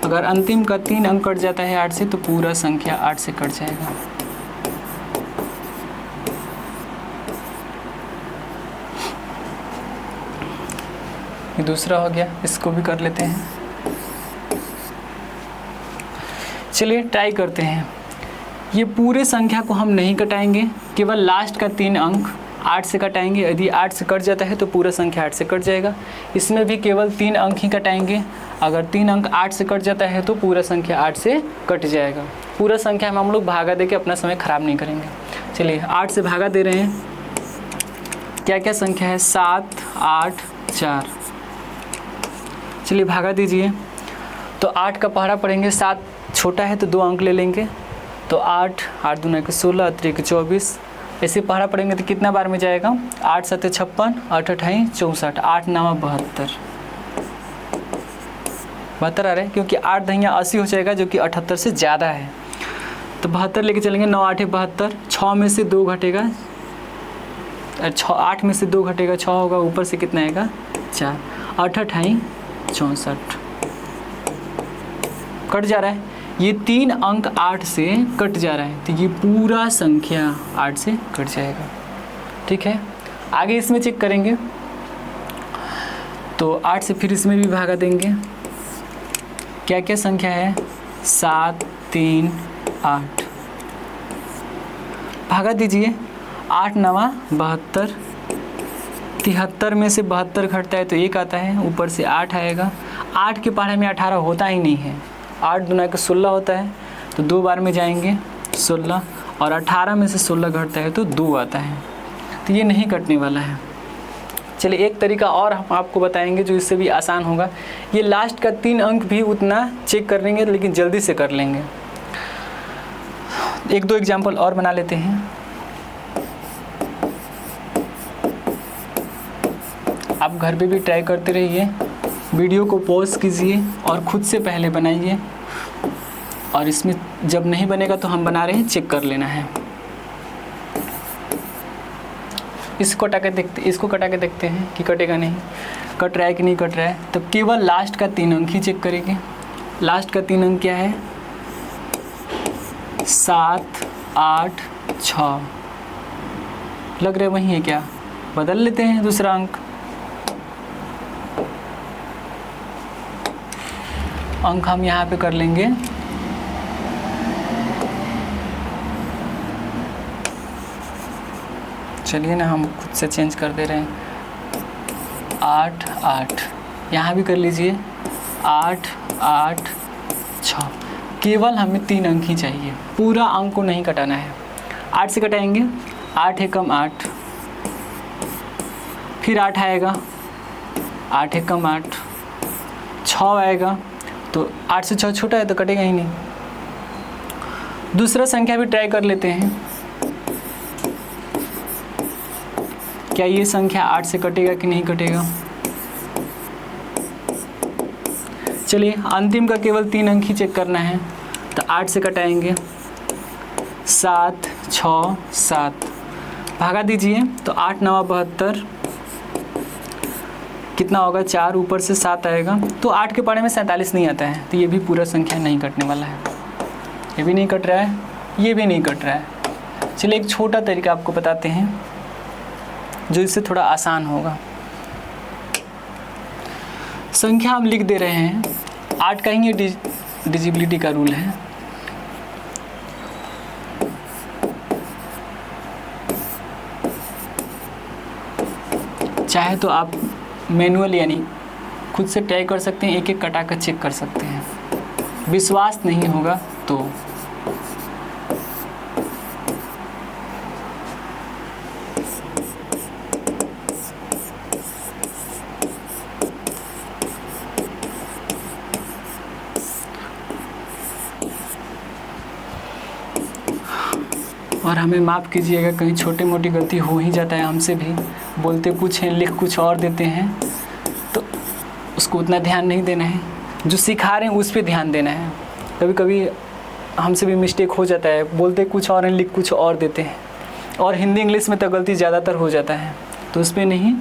अगर अंतिम का 3 अंक कट जाता है 8 से तो पूरा संख्या 8 से कट जाएगा। ये दूसरा हो गया, इसको भी कर लेते हैं। चलिए ट्राई करते हैं। ये पूरे संख्या को हम नहीं कटाएंगे, केवल लास्ट का 3 अंक 8 से कटाएंगे। यदि 8 से कट जाता है तो पूरा संख्या 8 से कट जाएगा। इसमें भी केवल 3 अंक ही कटाएंगे। अगर 3 अंक 8 से कट जाता है तो पूरा संख्या 8 से कट जाएगा। पूरा संख्या में हम लोग भागा दे के अपना समय खराब नहीं करेंगे। चलिए 8 से भागा दे रहे हैं। क्या क्या संख्या है, 7, 8, 4। चलिए भागा दीजिए। तो 8 का पहाड़ा पढ़ेंगे, 7 छोटा है तो 2 अंक ले लेंगे, तो 8, 8 दूना के 16, 3 के 24। ऐसे पहाड़ा पढ़ेंगे तो कितना बार में जाएगा, 8 7 56, 8 8 64, 8 9 72, 72 आ रहा है क्योंकि 8 दहिया 80 हो जाएगा जो कि 78 से ज़्यादा है। तो 72 लेके चलेंगे, 9 8 72, 6 में से 2 घटेगा, 8 में से 2 घटेगा, 6 होगा, ऊपर से कितना आएगा 4, 8 8 64, कट जा रहा है। ये 3 अंक 8 से कट जा रहा है, तो ये पूरा संख्या 8 से कट जाएगा। ठीक है, आगे इसमें चेक करेंगे तो 8 से फिर इसमें भी भागा देंगे। क्या क्या संख्या है, 7 3 8, भागा दीजिए। 8 9 72, 73 में से 72 घटता है तो 1 आता है, ऊपर से 8 आएगा। 8 के पहाड़े में 18 होता ही नहीं है, 8 दूना के 16 होता है, तो 2 बार में जाएंगे 16, और 18 में से 16 घटता है तो 2 आता है, तो ये नहीं कटने वाला है। चलिए एक तरीका और हम आपको बताएंगे जो इससे भी आसान होगा। ये लास्ट का 3 अंक भी उतना चेक कर लेंगे, लेकिन जल्दी से कर लेंगे। 1-2 एग्जाम्पल और बना लेते हैं। आप घर पे भी ट्राई करते रहिए, वीडियो को पॉज कीजिए और खुद से पहले बनाइए, और इसमें जब नहीं बनेगा तो हम बना रहे हैं, चेक कर लेना है। इसको कटा के देखते हैं कि कटेगा नहीं, कट रहा है कि नहीं कट रहा है। तो केवल लास्ट का 3 अंक ही चेक करेंगे। लास्ट का 3 अंक क्या है, 7 8 6, लग रहा है वही है क्या, बदल लेते हैं दूसरा अंक। अंक हम यहाँ पे कर लेंगे चलिए ना, हम खुद से चेंज कर दे रहे हैं। 8 8, यहाँ भी कर लीजिए 8 8 6। केवल हमें 3 अंक ही चाहिए, पूरा अंक को नहीं कटाना है। 8 से कटाएंगे, 8 है कम 8, फिर 8 आएगा, 8 है कम 8, 6 आएगा, तो 8 से 6 छोटा है तो कटेगा ही नहीं। दूसरा संख्या भी ट्राई कर लेते हैं। क्या ये संख्या 8 से कटेगा कि नहीं कटेगा। चलिए अंतिम का केवल 3 अंक ही चेक करना है, तो 8 से कटाएंगे, 7 6 7, भागा दीजिए। तो 8 9 72, कितना होगा 4, ऊपर से 7 आएगा, तो 8 के पहाड़े में 47 नहीं आता है, तो ये भी पूरा संख्या नहीं कटने वाला है। ये भी नहीं कट रहा है, ये भी नहीं कट रहा है। चलिए एक छोटा तरीका आपको बताते हैं जो इससे थोड़ा आसान होगा। संख्या हम लिख दे रहे हैं 8 का ही ये डिजिबिलिटी का रूल है। चाहे तो आप मैनुअल यानी खुद से ट्राई कर सकते हैं, एक एक कटा कर चेक कर सकते हैं। विश्वास नहीं होगा तो और हमें माफ़ कीजिएगा, कहीं छोटी मोटी गलती हो ही जाता है हमसे भी। बोलते कुछ हैं, लिख कुछ और देते हैं, तो उसको उतना ध्यान नहीं देना है। जो सिखा रहे हैं उस पर ध्यान देना है। कभी कभी हमसे भी मिस्टेक हो जाता है, बोलते कुछ और हैं, लिख कुछ और देते हैं। और हिंदी इंग्लिश में तो गलती ज़्यादातर हो जाता है, तो उस पर नहीं,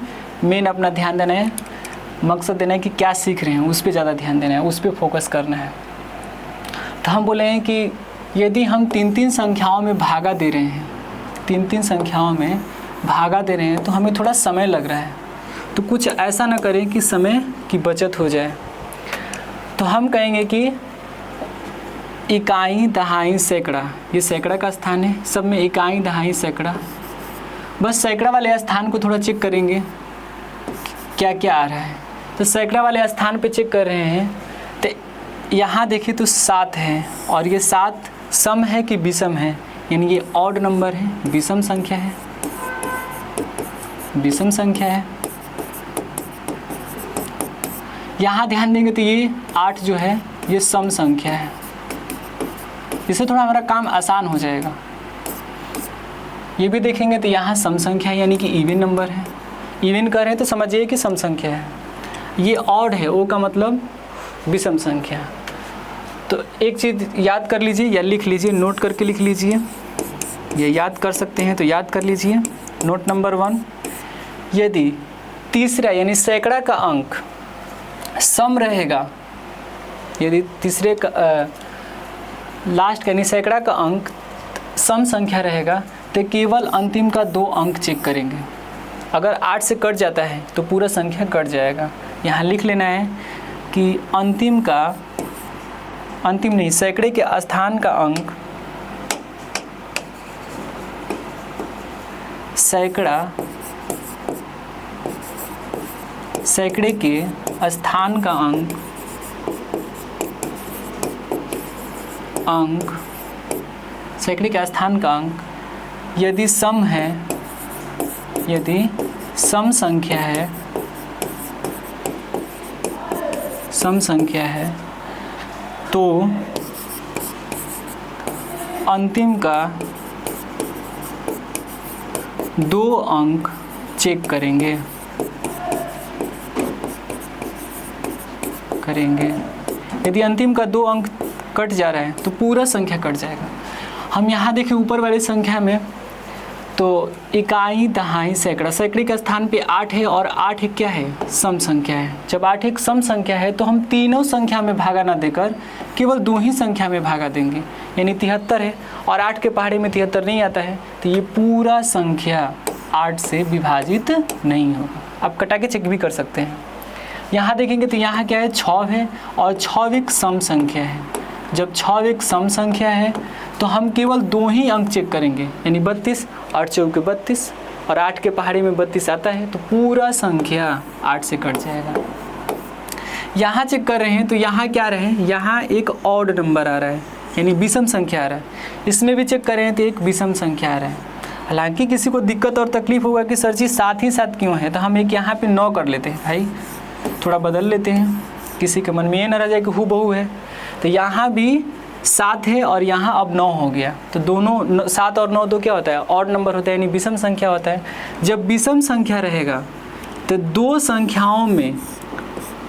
मेन अपना ध्यान देना है। मकसद देना है कि क्या सीख रहे हैं, उस पर ज़्यादा ध्यान देना है, उस पर फोकस करना है। तो हम बोले हैं कि यदि हम 3-3 संख्याओं में भागा दे रहे हैं, 3-3 संख्याओं में भागा दे रहे हैं, तो हमें थोड़ा समय लग रहा है। तो कुछ ऐसा ना करें कि समय की बचत हो जाए। तो हम कहेंगे कि इकाई, दहाई, सैकड़ा, ये सैकड़ा का स्थान है, सब में इकाई, दहाई, सैकड़ा। बस सैकड़ा वाले स्थान को थोड़ा चेक करेंगे क्या क्या आ रहा है। तो सैकड़ा वाले स्थान पे चेक कर रहे हैं, तो यहाँ देखिए तो 7 है, और ये 7 सम है कि विषम है, यानी ये ऑड नंबर है, विषम संख्या है, विषम संख्या है। यहाँ ध्यान देंगे तो ये 8 जो है ये सम संख्या है। इससे थोड़ा हमारा काम आसान हो जाएगा। ये भी देखेंगे तो यहाँ सम संख्या है, यानी कि इवन नंबर है। इवन कर रहे हैं तो समझिए कि सम संख्या है। ये ऑड है, ओ का मतलब विषम संख्या। तो एक चीज़ याद कर लीजिए या लिख लीजिए, नोट करके लिख लीजिए। ये याद कर सकते हैं तो याद कर लीजिए। नोट नंबर 1, यदि तीसरा यानी सैकड़ा का अंक सम रहेगा, यदि तीसरे का लास्ट यानी सैकड़ा का अंक सम संख्या रहेगा, तो केवल अंतिम का 2 अंक चेक करेंगे। अगर 8 से कट जाता है तो पूरा संख्या कट जाएगा। यहाँ लिख लेना है कि अंतिम नहीं, सैकड़े के स्थान का अंक, सैकड़े के स्थान का सैकड़े के स्थान का अंक यदि सम है, यदि सम संख्या है, तो अंतिम का 2 अंक चेक करेंगे। यदि अंतिम का 2 अंक कट जा रहा है तो पूरा संख्या कट जाएगा। हम यहाँ देखें ऊपर वाली संख्या में, तो इकाई, दहाई, सैकड़ा, सैकड़े के स्थान पे 8 है, और 8 एक क्या है, सम संख्या है। जब 8 एक सम संख्या है तो हम तीनों संख्या में भागा ना देकर केवल 2 ही संख्या में भागा देंगे, यानी 73 है, और 8 के पहाड़े में 73 नहीं आता है, तो ये पूरा संख्या 8 से विभाजित नहीं होगा। आप कटा के चेक भी कर सकते हैं। यहाँ देखेंगे तो यहाँ क्या है, 6 है, और 6 एक सम संख्या है। जब 6 एक सम संख्या है तो हम केवल 2 ही अंक चेक करेंगे, यानी 32, 8 चौके 32, और 8 के पहाड़े में 32 आता है, तो पूरा संख्या 8 से कट जाएगा। यहाँ चेक कर रहे हैं तो यहाँ क्या रहे, यहाँ एक ऑड नंबर आ रहा है, यानी विषम संख्या आ रहा है। इसमें भी चेक कर रहे हैं तो एक विषम संख्या आ रहा है। हालांकि किसी को दिक्कत और तकलीफ होगा कि सर जी साथ ही साथ क्यों है, तो हम एक यहाँ पे 9 कर लेते हैं, भाई थोड़ा बदल लेते हैं, किसी के मन में ये ना रह जाए कि हूबहू है। तो यहाँ भी 7 है और यहाँ अब 9 हो गया, तो दोनों 7 और 9 तो क्या होता है, ऑड नंबर होता है, यानी विषम संख्या होता है। जब विषम संख्या रहेगा तो 2 संख्याओं में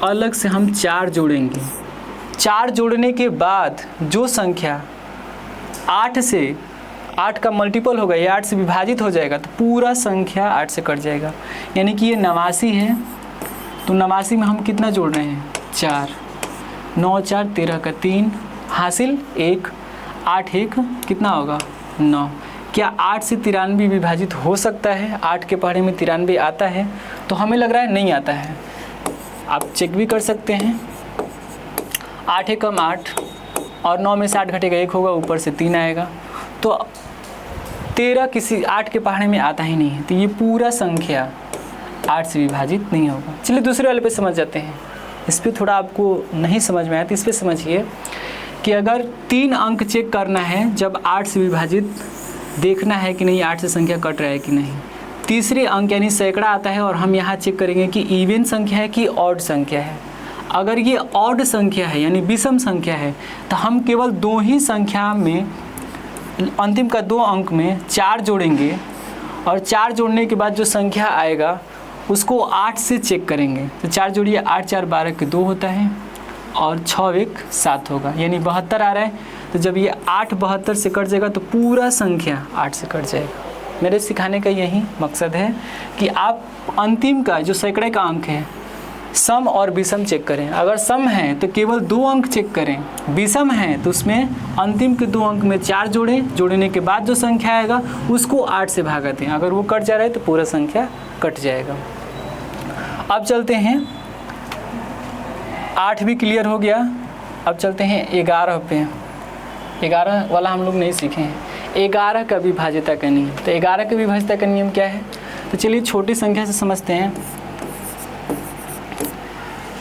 अलग से हम 4 जोड़ेंगे। 4 जोड़ने के बाद जो संख्या 8 से 8 का मल्टीपल होगा, ये 8 से विभाजित हो जाएगा, तो पूरा संख्या 8 से कट जाएगा। यानी कि ये 89 है, तो 89 में हम कितना जोड़ रहे हैं, 4, 9 4 13 का 3 हासिल 1, 8 1 कितना होगा 9। क्या 8 से 93 विभाजित हो सकता है? 8 के पहाड़े में 93 आता है? तो हमें लग रहा है नहीं आता है। आप चेक भी कर सकते हैं। 8 1 8 और 9 में से 8 घटेगा 1 होगा, ऊपर से 3 आएगा। तो 13 किसी 8 के पहाड़े में आता ही नहीं है, तो ये पूरा संख्या 8 से विभाजित नहीं होगा। चलिए दूसरे वाले पे समझ जाते हैं। इस पर थोड़ा आपको नहीं समझ में आया तो इस पर समझिए कि अगर 3 अंक चेक करना है, जब 8 से विभाजित देखना है कि नहीं 8 से संख्या कट रहा है कि नहीं। तीसरे अंक यानी सैकड़ा आता है और हम यहाँ चेक करेंगे कि इवन संख्या है कि ऑड संख्या है। अगर ये ऑड संख्या है यानी विषम संख्या है तो हम केवल 2 ही संख्या में अंतिम का 2 अंक में 4 जोड़ेंगे और 4 जोड़ने के बाद जो संख्या आएगा उसको 8 से चेक करेंगे। तो 4 जोड़िए 8 4 12 के 2 होता है और 6 1 7 होगा, यानी 72 आ रहा है। तो जब ये 8 72 से कट जाएगा तो पूरा संख्या 8 से कट जाएगा। मेरे सिखाने का यही मकसद है कि आप अंतिम का जो सैकड़े का अंक है सम और विषम चेक करें। अगर सम है तो केवल 2 अंक चेक करें, विषम है तो उसमें अंतिम के 2 अंक में 4 जोड़ें, जोड़ने के बाद जो संख्या आएगा उसको 8 से भागा दें। अगर वो कट जा रहा है तो पूरा संख्या कट जाएगा। अब चलते हैं, 8 भी क्लियर हो गया। अब चलते हैं 11 पे। 11 वाला हम लोग नहीं सीखे हैं। 11 का विभाज्यता का नियम। तो 11 का विभाज्यता का नियम क्या है? तो चलिए छोटी संख्या से समझते हैं।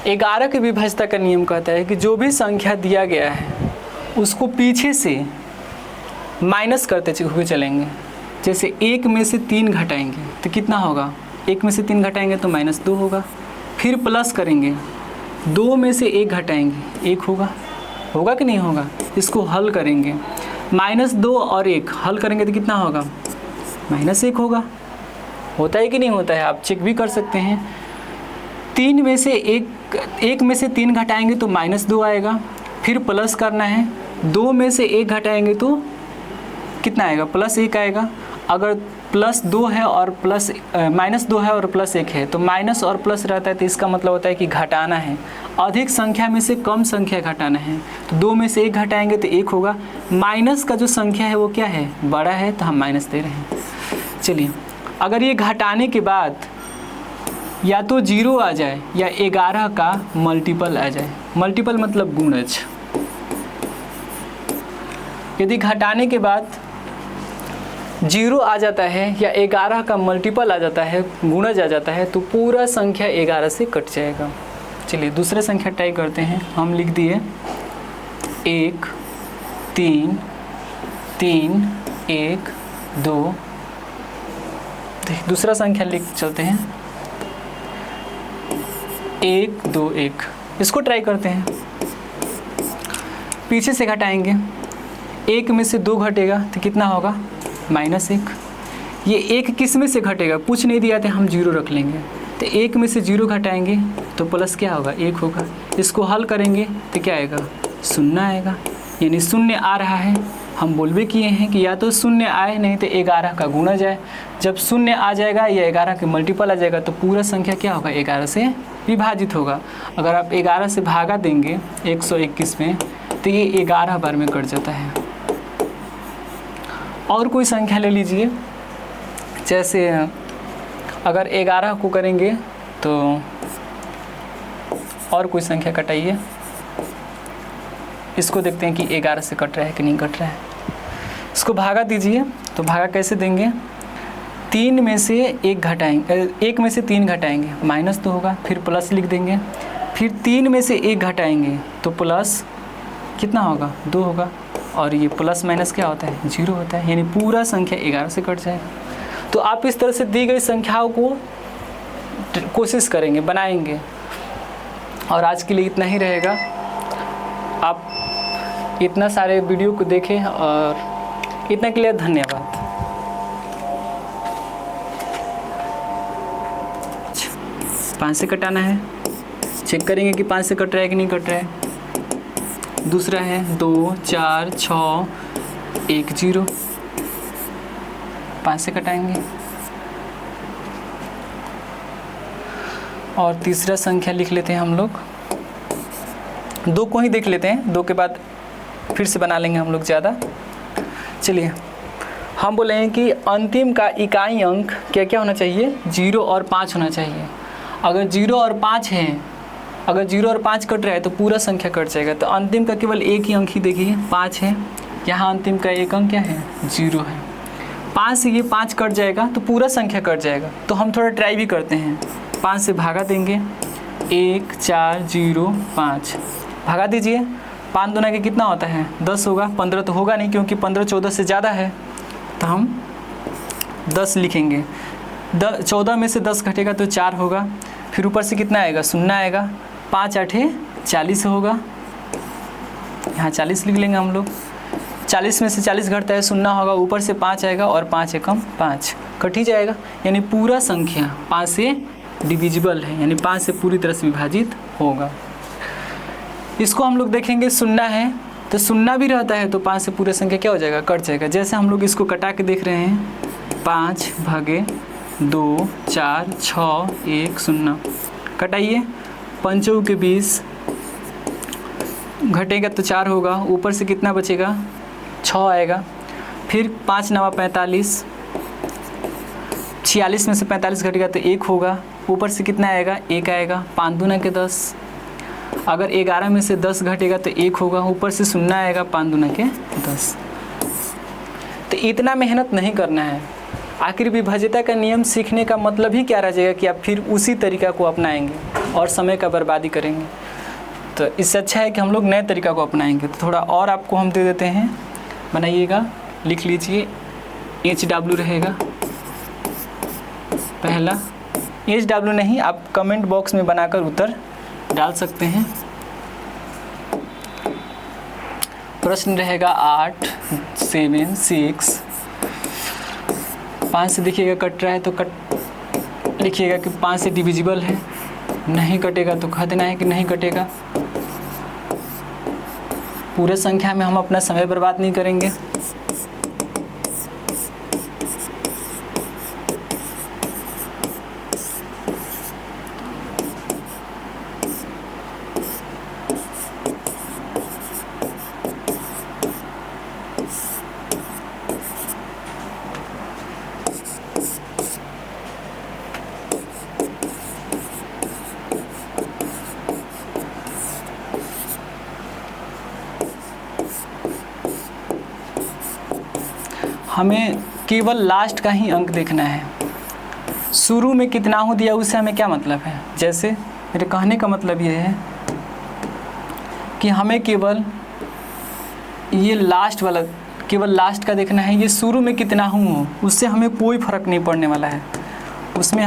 11 के विभाज्यता का नियम कहता है कि जो भी संख्या दिया गया है उसको पीछे से माइनस करते हुए चलेंगे। जैसे 1 में से 3 घटाएंगे तो कितना होगा? 1 में से 3 घटाएंगे तो -2 होगा। फिर प्लस करेंगे, 2 में से 1 घटाएंगे 1 होगा। होगा कि नहीं होगा? इसको हल करेंगे, -2 और 1 हल करेंगे तो कितना होगा? -1 होगा। होता है कि नहीं होता है? आप चेक भी कर सकते हैं। 1 में से 3 घटाएंगे तो -2 आएगा। फिर प्लस करना है, 2 में से 1 घटाएंगे तो कितना आएगा? +1 आएगा। अगर +2 है और -2 है और +1 है तो माइनस और प्लस रहता है, तो इसका मतलब होता है कि घटाना है। अधिक संख्या में से कम संख्या घटाना है, तो 2 में से 1 घटाएंगे तो 1 होगा। माइनस का जो संख्या है वो क्या है? बड़ा है, तो हम माइनस दे रहे हैं। चलिए, अगर ये घटाने के बाद या तो 0 आ जाए या 11 का मल्टीपल आ जाए। मल्टीपल मतलब गुणज। यदि घटाने के बाद 0 आ जाता है या 11 का मल्टीपल आ जाता है, गुणज आ जाता है, तो पूरा संख्या 11 से कट जाएगा। चलिए दूसरे संख्या ट्राई करते हैं। हम लिख दिए 1 3 3 1 2। दूसरा संख्या लिख चलते हैं 1 2 1। इसको ट्राई करते हैं। पीछे से घटाएंगे, 1 में से 2 घटेगा तो कितना होगा? -1। ये 1 किस में से घटेगा? पूछ नहीं दिया था, हम 0 रख लेंगे। तो 1 में से 0 घटाएंगे तो प्लस क्या होगा? 1 होगा। इसको हल करेंगे तो क्या आएगा? 0 आएगा, यानी 0 आ रहा है। हम बोल भी किए हैं कि या तो 0 आए, नहीं तो 11 का गुणज आए। जब 0 आ जाएगा या 11 के मल्टीपल आ जाएगा तो पूरा संख्या क्या होगा? 11 से विभाजित होगा। अगर आप 11 से भागा देंगे 121 में तो ये 11 बार में कट जाता है। और कोई संख्या ले लीजिए, जैसे अगर 11 को करेंगे तो और कोई संख्या कटाइए। इसको देखते हैं कि 11 से कट रहा है कि नहीं कट रहा है। इसको भागा दीजिए, तो भागा कैसे देंगे? 3 में से 1 घटाएंगे, 1 में से 3 घटाएंगे -2 होगा। फिर प्लस लिख देंगे। फिर 3 में से 1 घटाएंगे तो प्लस कितना होगा? 2 होगा। और ये प्लस माइनस क्या होता है? 0 होता है, यानी पूरा संख्या 11 से कट जाएगा। तो आप इस तरह से दी गई संख्याओं को कोशिश करेंगे, बनाएंगे। और आज के लिए इतना ही रहेगा। आप इतना सारे वीडियो को देखें और इतना के लिए धन्यवाद। 5 से कटाना है, चेक करेंगे कि 5 से कट रहा है कि नहीं कट रहा है। दूसरा है 2 4 6 1 0, 5 से कटाएंगे। और तीसरा संख्या लिख लेते हैं हम लोग, 2 को ही देख लेते हैं। 2 के बाद फिर से बना लेंगे हम लोग ज़्यादा। चलिए हम बोले हैं कि अंतिम का इकाई अंक क्या क्या होना चाहिए, 0 और 5 होना चाहिए। अगर 0 और 5 है, अगर 0 और 5 कट रहा है तो पूरा संख्या कट जाएगा। तो अंतिम का केवल एक ही अंक ही देखिए 5 है, यहाँ अंतिम का एक अंक क्या है 0 है। 5 से ये 5 कट जाएगा तो पूरा संख्या कट जाएगा। तो हम थोड़ा ट्राई भी करते हैं, 5 से भागा देंगे 1 4 0 5, भागा दीजिए। 5 दूना के कितना होता है 10 होगा, 15 तो होगा नहीं क्योंकि 15 14 से ज़्यादा है, तो हम 10 लिखेंगे। 14 में से 10 घटेगा तो 4 होगा, फिर ऊपर से कितना आएगा 0 आएगा, 5 8 40 होगा, यहाँ 40 लिख लेंगे हम लोग। 40 में से 40 घटता है 0 होगा, ऊपर से 5 आएगा और 5 एकम 5 कट ही जाएगा। यानी पूरा संख्या 5 से डिविजिबल है, यानी 5 से पूरी तरह से विभाजित होगा। इसको हम लोग देखेंगे 0 है तो 0 भी रहता है तो 5 से पूरी संख्या क्या हो जाएगा कट जाएगा। जैसे हम लोग इसको कटा के देख रहे हैं 5 भागे 2 4 6 1 0, कटाइए 5 के 20 घटेगा तो 4 होगा, ऊपर से कितना बचेगा 6 आएगा, फिर 5 9 45, 46 में से 45 घटेगा तो 1 होगा, ऊपर से कितना आएगा 1 आएगा, 5 दूना के 10, अगर 11 में से 10 घटेगा तो 1 होगा, ऊपर से 0 आएगा, 5 दूना के 10। तो इतना मेहनत नहीं करना है। आखिर विभाज्यता का नियम सीखने का मतलब ही क्या रह जाएगा कि आप फिर उसी तरीका को अपनाएंगे और समय का बर्बादी करेंगे। तो इससे अच्छा है कि हम लोग नए तरीका को अपनाएंगे। तो थोड़ा और आपको हम दे देते हैं, बनाइएगा, लिख लीजिए। HW रहेगा पहला, HW नहीं आप कमेंट बॉक्स में बनाकर उत्तर डाल सकते हैं। प्रश्न रहेगा 8 7 6, 5 से देखिएगा कट रहा है तो कट लिखिएगा कि 5 से डिविजिबल है, नहीं कटेगा तो कह देना है कि नहीं कटेगा। पूरे संख्या में हम अपना समय बर्बाद नहीं करेंगे। हमें केवल लास्ट का ही अंक देखना है। शुरू में कितना हो दिया उससे हमें क्या मतलब है। जैसे मेरे कहने का मतलब ये है कि हमें केवल ये लास्ट वाला, केवल लास्ट का देखना है। ये शुरू में कितना हूँ उससे हमें कोई फ़र्क नहीं पड़ने वाला है। उसमें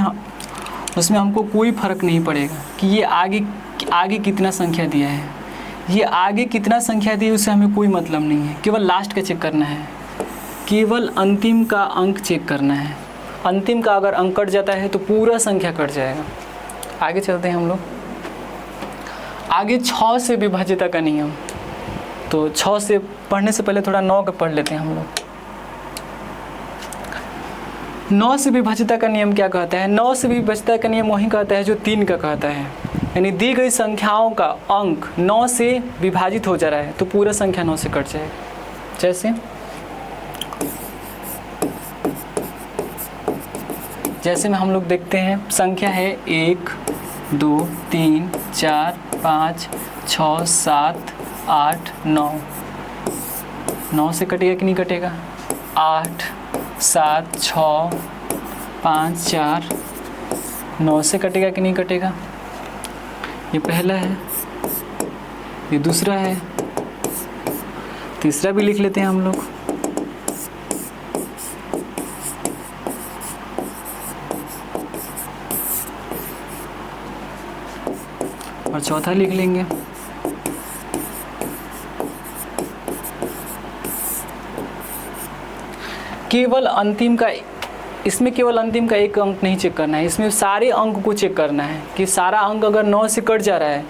हमको कोई फ़र्क नहीं पड़ेगा कि ये आगे कितना संख्या दिया है। ये आगे कितना संख्या दी है उससे हमें कोई मतलब नहीं है। केवल लास्ट का चेक करना है, केवल अंतिम का अंक चेक करना है। अंतिम का अगर अंक कट जाता है तो पूरा संख्या कट जाएगा। आगे चलते हैं हम लोग। आगे 6 से विभाज्यता का नियम। तो 6 से पढ़ने से पहले थोड़ा 9 का पढ़ लेते हैं हम लोग। 9 से विभाज्यता का नियम क्या कहता है। 9 से विभाज्यता का नियम वही कहता है जो 3 का कहता है। यानी दी गई संख्याओं का अंक 9 से विभाजित हो जा रहा है तो पूरा संख्या 9 से कट जाएगा। जैसे में हम लोग देखते हैं संख्या है 1 2 3 4 5 6 7 8 9। 9 से कटेगा कि नहीं कटेगा। 8 7 6 5 4, 9 से कटेगा कि नहीं कटेगा। ये पहला है, ये दूसरा है, तीसरा भी लिख लेते हैं हम लोग। और चौथा लिख लेंगे। केवल अंतिम का इसमें केवल अंतिम का एक अंक नहीं चेक करना है, इसमें सारे अंक को चेक करना है कि सारा अंक अगर 9 से कट जा रहा है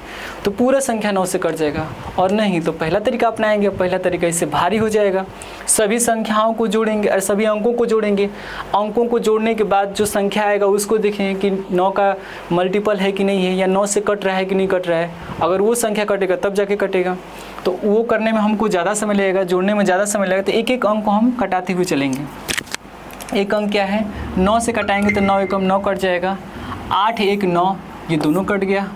तो पूरा संख्या 9 से कट जाएगा, और नहीं तो पहला तरीका अपनाएंगे। पहला तरीका इससे भारी हो जाएगा। सभी संख्याओं को जोड़ेंगे और सभी अंकों को जोड़ेंगे। अंकों को जोड़ने के बाद जो संख्या आएगा उसको देखेंगे कि 9 का मल्टीपल है कि नहीं है, या 9 से कट रहा है कि नहीं कट रहा है। अगर वो संख्या कटेगा तब जाके कटेगा, तो वो करने में हमको ज़्यादा समय लगेगा, जोड़ने में ज़्यादा समय लगेगा। तो एक एक अंक को हम कटाते हुए चलेंगे। एक अंक क्या है, 9 से कटाएंगे तो 9 एकम 9 कट जाएगा, 8 1 9 ये दोनों कट गया,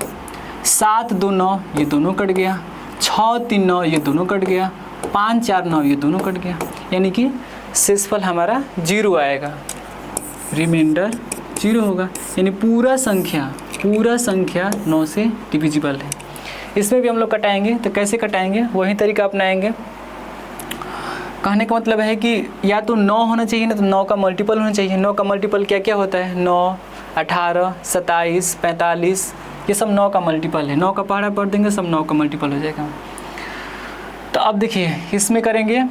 7 2 9 ये दोनों कट गया, 6 3 9 ये दोनों कट गया, 5 4 9 ये दोनों कट गया। यानी कि शेषफल हमारा 0 आएगा, रिमाइंडर 0 होगा। यानी पूरा संख्या 9 से डिविजिबल है। इसमें भी हम लोग कटाएंगे, तो कैसे कटाएंगे वही तरीका अपनाएंगे। कहने का मतलब है कि या तो 9 होना चाहिए ना, तो 9 का मल्टीपल होना चाहिए। 9 का मल्टीपल क्या क्या होता है, 9 18 27 45, ये सब 9 का मल्टीपल है। 9 का पहाड़ा पढ़ देंगे, सब 9 का मल्टीपल हो जाएगा। तो अब देखिए इसमें करेंगे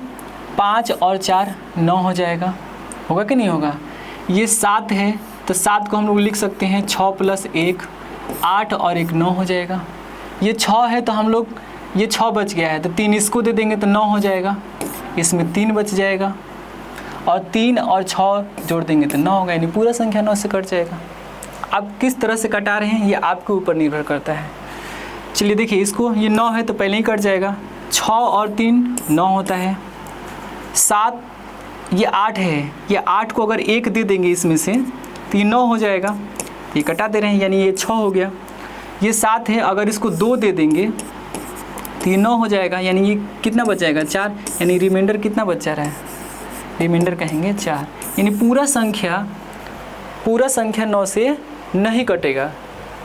5 और 4 9 हो जाएगा, होगा कि नहीं होगा। ये 7 है तो 7 को हम लोग लिख सकते हैं 6 + 1 8 और 1 9 हो जाएगा। ये 6 है तो हम लोग, ये 6 बच गया है तो 3 इसको दे देंगे तो 9 हो जाएगा। इसमें 3 बच जाएगा और 3 और 6 जोड़ देंगे तो 9 होगा। यानी पूरा संख्या 9 से कट जाएगा। अब किस तरह से कटा रहे हैं ये आपके ऊपर निर्भर करता है। चलिए देखिए, इसको ये 9 है तो पहले ही कट जाएगा। 6 और 3 9 होता है। 7 ये 8 है, ये 8 को अगर 1 दे देंगे इसमें से तो ये 9 हो जाएगा। ये कटा दे रहे हैं, यानी ये 6 हो गया। ये 7 है, अगर इसको 2 दे देंगे तो ये 9 हो जाएगा। यानी ये कितना बच जाएगा, 4। यानी रिमाइंडर कितना बच जा रहा है, रिमाइंडर कहेंगे 4। यानी पूरा संख्या 9 से नहीं कटेगा।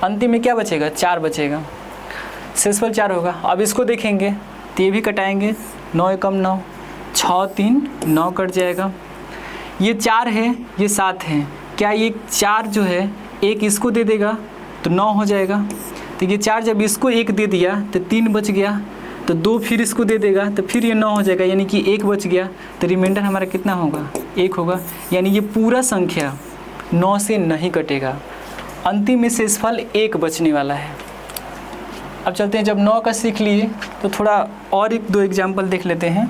अंतिम में क्या बचेगा, 4 बचेगा। शेषफल 4 होगा। अब इसको देखेंगे तो ये भी कटाएंगे, 9 एकम 9, 6 3 9 कट जाएगा। ये 4 है, ये 7 है, क्या ये 4 जो है एक इसको दे देगा तो 9 हो जाएगा। तो ये 4 जब इसको 1 दे दिया तो 3 बच गया, तो 2 फिर इसको दे देगा तो फिर ये 9 हो जाएगा। यानी कि 1 बच गया, तो रिमाइंडर हमारा कितना होगा, 1 होगा। यानी ये पूरा संख्या 9 से नहीं कटेगा। अंतिम में शेषफल 1 बचने वाला है। अब चलते हैं, जब 9 का सीख लिए तो थोड़ा और 1-2 एग्जाम्पल देख लेते हैं।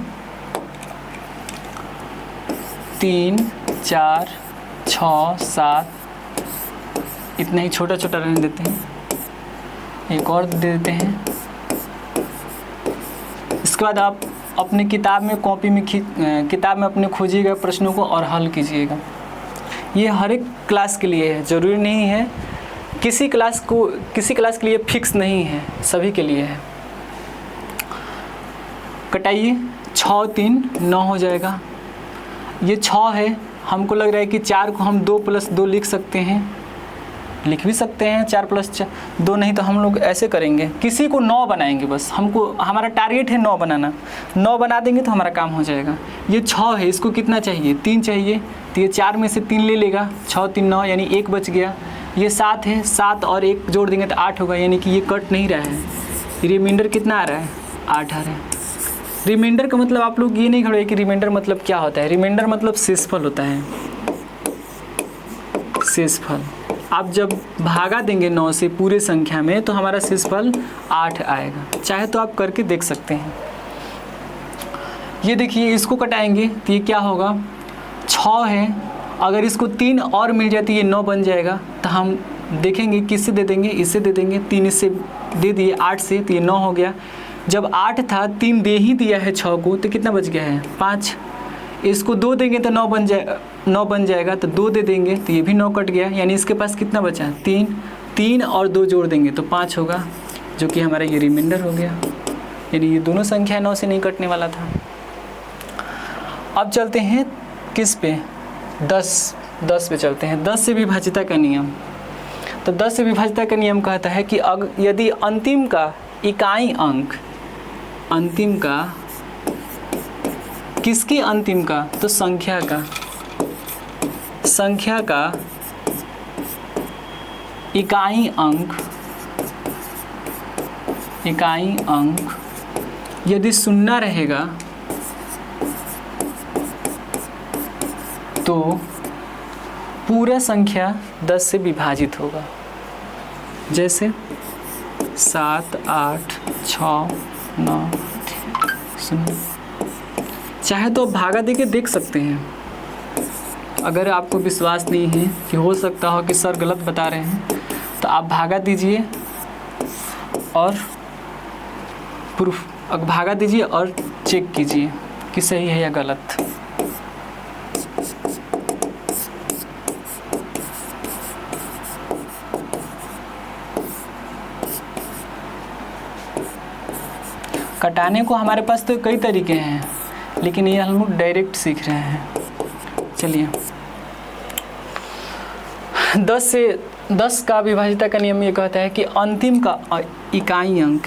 3 4 6 7 इतना ही छोटा छोटा रहने देते हैं। एक और दे देते हैं। इसके बाद आप अपने किताब में किताब में अपने खोजिएगा प्रश्नों को और हल कीजिएगा। ये हर एक क्लास के लिए है, ज़रूरी नहीं है किसी क्लास के लिए फिक्स नहीं है, सभी के लिए है। कटाइए, 6 3 9 हो जाएगा। ये 6 है, हमको लग रहा है कि 4 को हम 2 + 2 लिख सकते हैं, लिख भी सकते हैं। 4 + 2 नहीं तो हम लोग ऐसे करेंगे, किसी को 9 बनाएंगे। बस हमारा टारगेट है 9 बनाना। 9 बना देंगे तो हमारा काम हो जाएगा। ये 6 है, इसको कितना चाहिए, 3 चाहिए, तो ये 4 में से 3 ले लेगा। 6 3 9 यानी 1 बच गया। ये 7 है, 7 और 1 जोड़ देंगे तो 8 होगा। यानी कि ये कट नहीं रहा है। रिमाइंडर कितना आ रहा है, 8 आ रहा है। रिमाइंडर का मतलब आप लोग ये नहीं खड़े कि रिमाइंडर मतलब क्या होता है। रिमाइंडर मतलब शेषफल होता है। शेषफल आप जब भागा देंगे 9 से पूरे संख्या में तो हमारा शेषफल 8 आएगा। चाहे तो आप करके देख सकते हैं। ये देखिए, इसको कटाएंगे तो ये क्या होगा, 6 है, अगर इसको 3 और मिल जाए तो ये 9 बन जाएगा। तो हम देखेंगे किससे दे देंगे, इससे दे देंगे। 3 इससे दे दिए 8 से, तो ये 9 हो गया। जब 8 था, 3 दे ही दिया है 6 को, तो कितना बच गया है, 5। इसको 2 देंगे तो 9 बन जाएगा। तो 2 दे देंगे तो ये भी 9 कट गया। यानी इसके पास कितना बचा, 3 और 2 जोड़ देंगे तो 5 होगा, जो कि हमारा ये रिमाइंडर हो गया। यानी ये दोनों संख्या 9 से नहीं कटने वाला था। अब चलते हैं किस पे, 10 पे चलते हैं। 10 से विभाज्यता का नियम। तो 10 से विभाज्यता का नियम कहता है कि यदि अंतिम का इकाई अंक, अंतिम का किसके अंतिम का, तो संख्या का इकाई अंक यदि 0 रहेगा तो पूरा संख्या 10 से विभाजित होगा। जैसे 7, 8, 6, 9, 0। चाहे तो आप भागा दे के देख सकते हैं। अगर आपको विश्वास नहीं है कि हो सकता हो कि सर गलत बता रहे हैं, तो आप भागा दीजिए और प्रूफ भागा दीजिए और चेक कीजिए कि सही है या गलत। कटाने को हमारे पास तो कई तरीके हैं, लेकिन ये हम लोग डायरेक्ट सीख रहे हैं। चलिए, 10 का विभाजिता का नियम ये कहता है कि अंतिम का इकाई अंक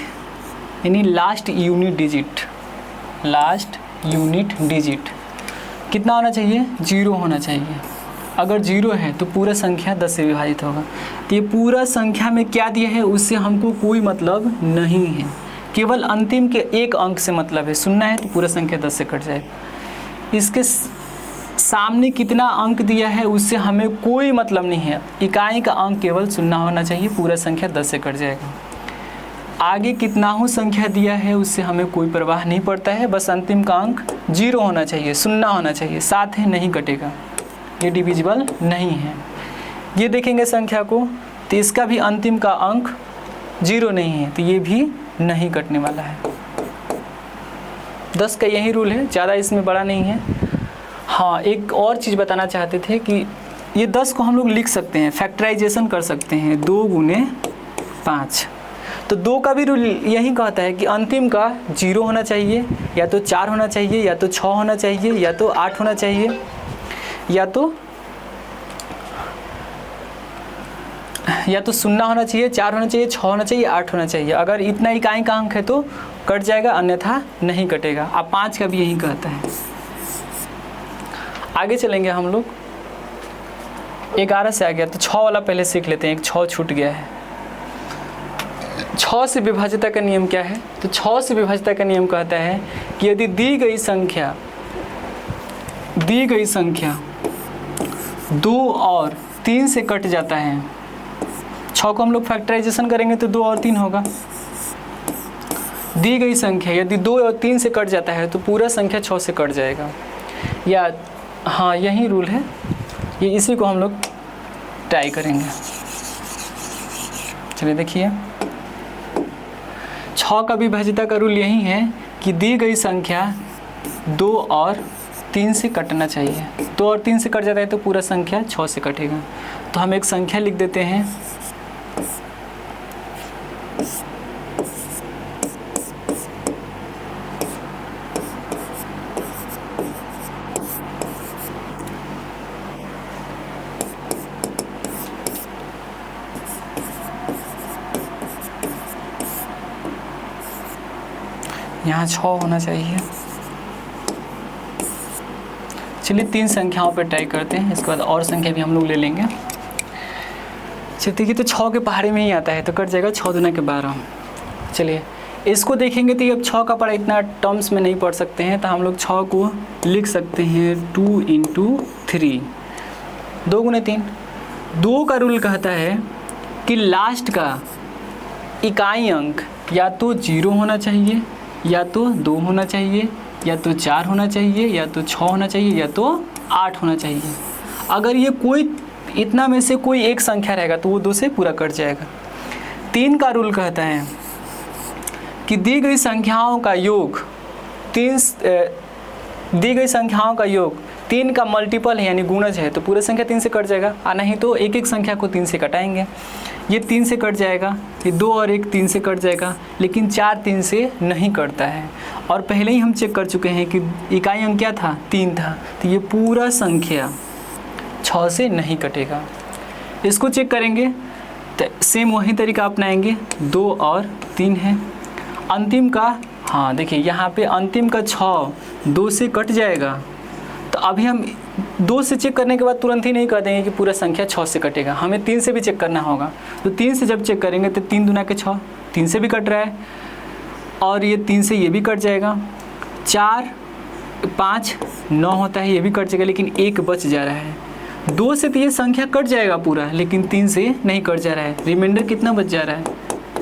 यानी लास्ट यूनिट डिजिट कितना होना चाहिए? 0 होना चाहिए। अगर 0 है तो पूरा संख्या 10 से विभाजित होगा। तो ये पूरा संख्या में क्या दिया है उससे हमको कोई मतलब नहीं है, केवल अंतिम के एक अंक से मतलब है। सुनना है तो पूरा संख्या 10 से कट जाएगा। इसके सामने कितना अंक दिया है उससे हमें कोई मतलब नहीं है। इकाई का अंक केवल सुनना होना चाहिए, पूरा संख्या 10 से कट जाएगा। आगे कितना हो संख्या दिया है उससे हमें कोई परवाह नहीं पड़ता है, बस अंतिम का अंक 0 होना चाहिए, सुनना होना चाहिए। 7 है नहीं कटेगा, ये डिविजिबल नहीं है। ये देखेंगे संख्या को तो इसका भी अंतिम का अंक 0 नहीं है, तो ये भी नहीं कटने वाला है। 10 का यही रूल है, ज़्यादा इसमें बड़ा नहीं है। हाँ, एक और चीज़ बताना चाहते थे कि ये 10 को हम लोग लिख सकते हैं, फैक्टराइजेशन कर सकते हैं 2 × 5। तो 2 का भी रूल यही कहता है कि अंतिम का 0 होना चाहिए, या तो 4 होना चाहिए, या तो 6 होना चाहिए, या तो 8 होना चाहिए, या तो 0 होना चाहिए, 4 होना चाहिए, 6 होना चाहिए, 8 होना चाहिए। अगर इतना इकाई का अंक है तो कट जाएगा, अन्यथा नहीं कटेगा। अब 5 का भी यही कहता है। आगे चलेंगे हम लोग। 11 से आ गया तो 6 वाला पहले सीख लेते हैं। एक 6 छूट गया है। 6 से विभाजिता का नियम क्या है? तो 6 से विभाजिता का नियम कहता है कि यदि दी गई संख्या 2 और 3 से कट जाता है, 6 को हम लोग फैक्टराइजेशन करेंगे तो 2 और 3 होगा। दी गई संख्या यदि 2 और 3 से कट जाता है तो पूरा संख्या 6 से कट जाएगा। या हाँ, यही रूल है, ये इसी को हम लोग ट्राई करेंगे। चलिए देखिए, 6 का विभाजिता का रूल यही है कि दी गई संख्या 2 और 3 से कटना चाहिए। 2 और 3 से कट जाता है तो पूरा संख्या 6 से कटेगा। तो हम एक संख्या लिख देते हैं। यहाँ 6 होना चाहिए। चलिए 3 संख्याओं पर ट्राई करते हैं, इसके बाद और संख्या भी हम लोग ले लेंगे। देखिए, तो 6 के पहाड़े में ही आता है तो कट जाएगा 6 दूना के 12। चलिए इसको देखेंगे तो ये अब 6 का पढ़ा इतना टर्म्स में नहीं पढ़ सकते हैं, तो हम लोग 6 को लिख सकते हैं 2 × 3, 2 × 3। 2 का रूल कहता है कि लास्ट का इकाई अंक या तो 0 होना चाहिए, या तो 2 होना चाहिए, या तो 4 होना चाहिए, या तो 6 होना चाहिए, या तो 8 होना चाहिए। अगर ये कोई इतना में से कोई एक संख्या रहेगा तो वो 2 से पूरा कट जाएगा। 3 का रूल कहता है कि दी गई संख्याओं का योग 3 का मल्टीपल है यानी गुणज है तो पूरा संख्या 3 से कट जाएगा, और नहीं तो एक एक संख्या को 3 से कटाएंगे। ये 3 से कट जाएगा, ये 2 और 1 3 से कट जाएगा, लेकिन 4 3 से नहीं कटता है। और पहले ही हम चेक कर चुके हैं कि इकाई अंक क्या था? 3 था, तो ये पूरा संख्या 6 से नहीं कटेगा। इसको चेक करेंगे तो सेम वही तरीका अपनाएंगे। 2 और 3 है। अंतिम का, हाँ देखिए यहाँ पे अंतिम का 6 2 से कट जाएगा। तो अभी हम 2 से चेक करने के बाद तुरंत ही नहीं कह देंगे कि पूरा संख्या 6 से कटेगा, हमें 3 से भी चेक करना होगा। तो 3 से जब चेक करेंगे तो 3 दूना के 6, 3 से भी कट रहा है, और ये 3 से ये भी कट जाएगा। 4 5 9 होता है, ये भी कट जाएगा, लेकिन 1 बच जा रहा है। 2 से तो ये संख्या कट जाएगा पूरा, लेकिन 3 से नहीं कट जा रहा है। रिमाइंडर कितना बच जा रहा है?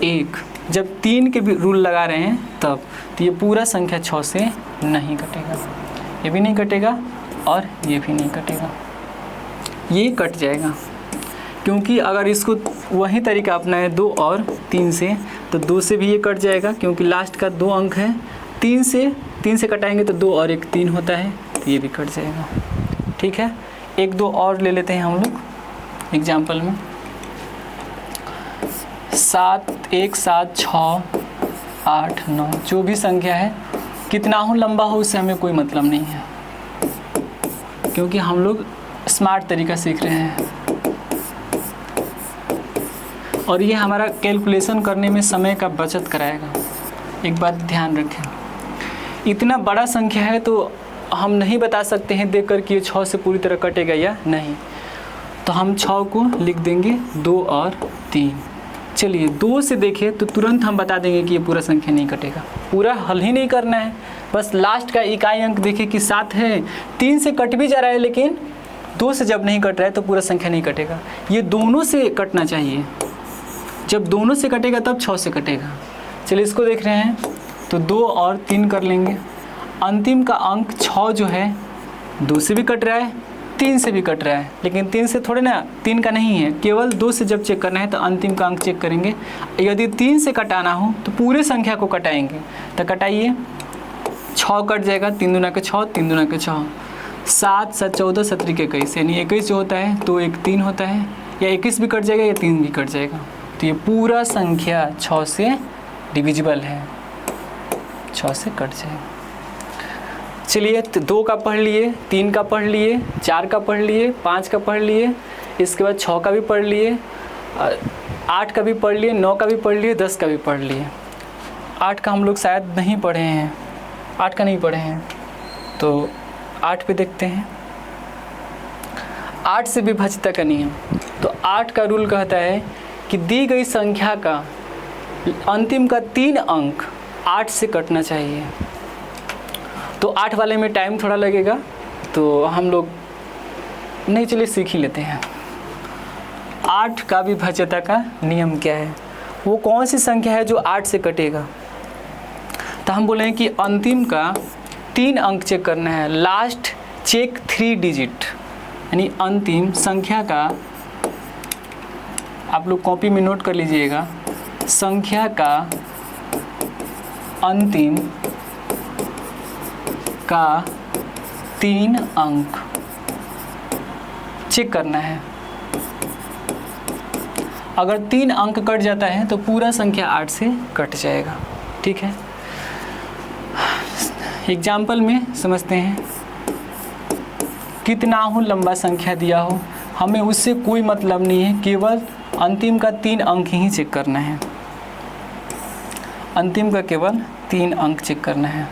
1। जब 3 के भी रूल लगा रहे हैं तब, तो ये पूरा संख्या 6 से नहीं कटेगा, ये भी नहीं कटेगा और ये भी नहीं कटेगा, ये कट जाएगा। क्योंकि अगर इसको वही तरीका अपनाए 2 और 3 से, तो 2 से भी ये कट जाएगा क्योंकि लास्ट का 2 अंक है। 3 से कटाएंगे तो 2 और 1 3 होता है, तो ये भी कट जाएगा। ठीक है, 1-2 और ले लेते हैं हम लोग एग्जाम्पल में। 7 1 7 6 8 9 जो भी संख्या है, कितना हो लंबा हो उससे हमें कोई मतलब नहीं है, क्योंकि हम लोग स्मार्ट तरीका सीख रहे हैं और ये हमारा कैलकुलेशन करने में समय का बचत कराएगा। एक बात ध्यान रखें, इतना बड़ा संख्या है तो हम नहीं बता सकते हैं देख कर कि ये 6 से पूरी तरह कटेगा या नहीं, तो हम 6 को लिख देंगे 2 और 3। चलिए 2 से देखें तो तुरंत हम बता देंगे कि ये पूरा संख्या नहीं कटेगा, पूरा हल ही नहीं करना है, बस लास्ट का इकाई अंक देखें कि 7 है, 3 से कट भी जा रहा है लेकिन 2 से जब नहीं कट रहा है तो पूरा संख्या नहीं कटेगा। ये दोनों से कटना चाहिए, जब दोनों से कटेगा तब 6 से कटेगा। चलिए इसको देख रहे हैं तो 2 और 3 कर लेंगे। अंतिम का अंक 6 जो है 2 से भी कट रहा है, 3 से भी कट रहा है, लेकिन 3 से थोड़े ना, 3 का नहीं है, केवल 2 से जब चेक करना है तो अंतिम का अंक चेक करेंगे। यदि 3 से कटाना हो तो पूरे संख्या को कटाएंगे, तो कटाइए, 6 कट जाएगा, 3 दूना के 6, 3 दूना के 6, 7 7 14 17 के 21, यानी 21 जो होता है तो 1 3 होता है, या 21 भी कट जाएगा या 3 भी कट जाएगा, तो ये पूरा संख्या 6 से डिविजिबल है, 6 से कट जाएगा। चलिए 2 का पढ़ लिए, 3 का पढ़ लिए, 4 का पढ़ लिए, 5 का पढ़ लिए, इसके बाद 6 का भी पढ़ लिए, 8 का भी पढ़ लिए, 9 का भी पढ़ लिए, 10 का भी पढ़ लिए। 8 का हम लोग शायद नहीं पढ़े हैं, 8 का नहीं पढ़े हैं, तो 8 पे देखते हैं। 8 से विभाज्यता का नियम, तो 8 का रूल कहता है कि दी गई संख्या का अंतिम का 3 अंक 8 से कटना चाहिए। तो 8 वाले में टाइम थोड़ा लगेगा, तो हम लोग नहीं, चलिए सीख ही लेते हैं। 8 का विभाज्यता का नियम क्या है, वो कौन सी संख्या है जो 8 से कटेगा, तो हम बोलें कि अंतिम का 3 अंक चेक करना है, लास्ट चेक 3 डिजिट, यानी अंतिम संख्या का, आप लोग कॉपी में नोट कर लीजिएगा, संख्या का अंतिम का 3 अंक चेक करना है। अगर 3 अंक कट जाता है तो पूरा संख्या 8 से कट जाएगा। ठीक है, एग्जाम्पल में समझते हैं। कितना हो लंबा संख्या दिया हो, हमें उससे कोई मतलब नहीं है, केवल अंतिम का 3 अंक ही चेक करना है, अंतिम का केवल 3 अंक चेक करना है।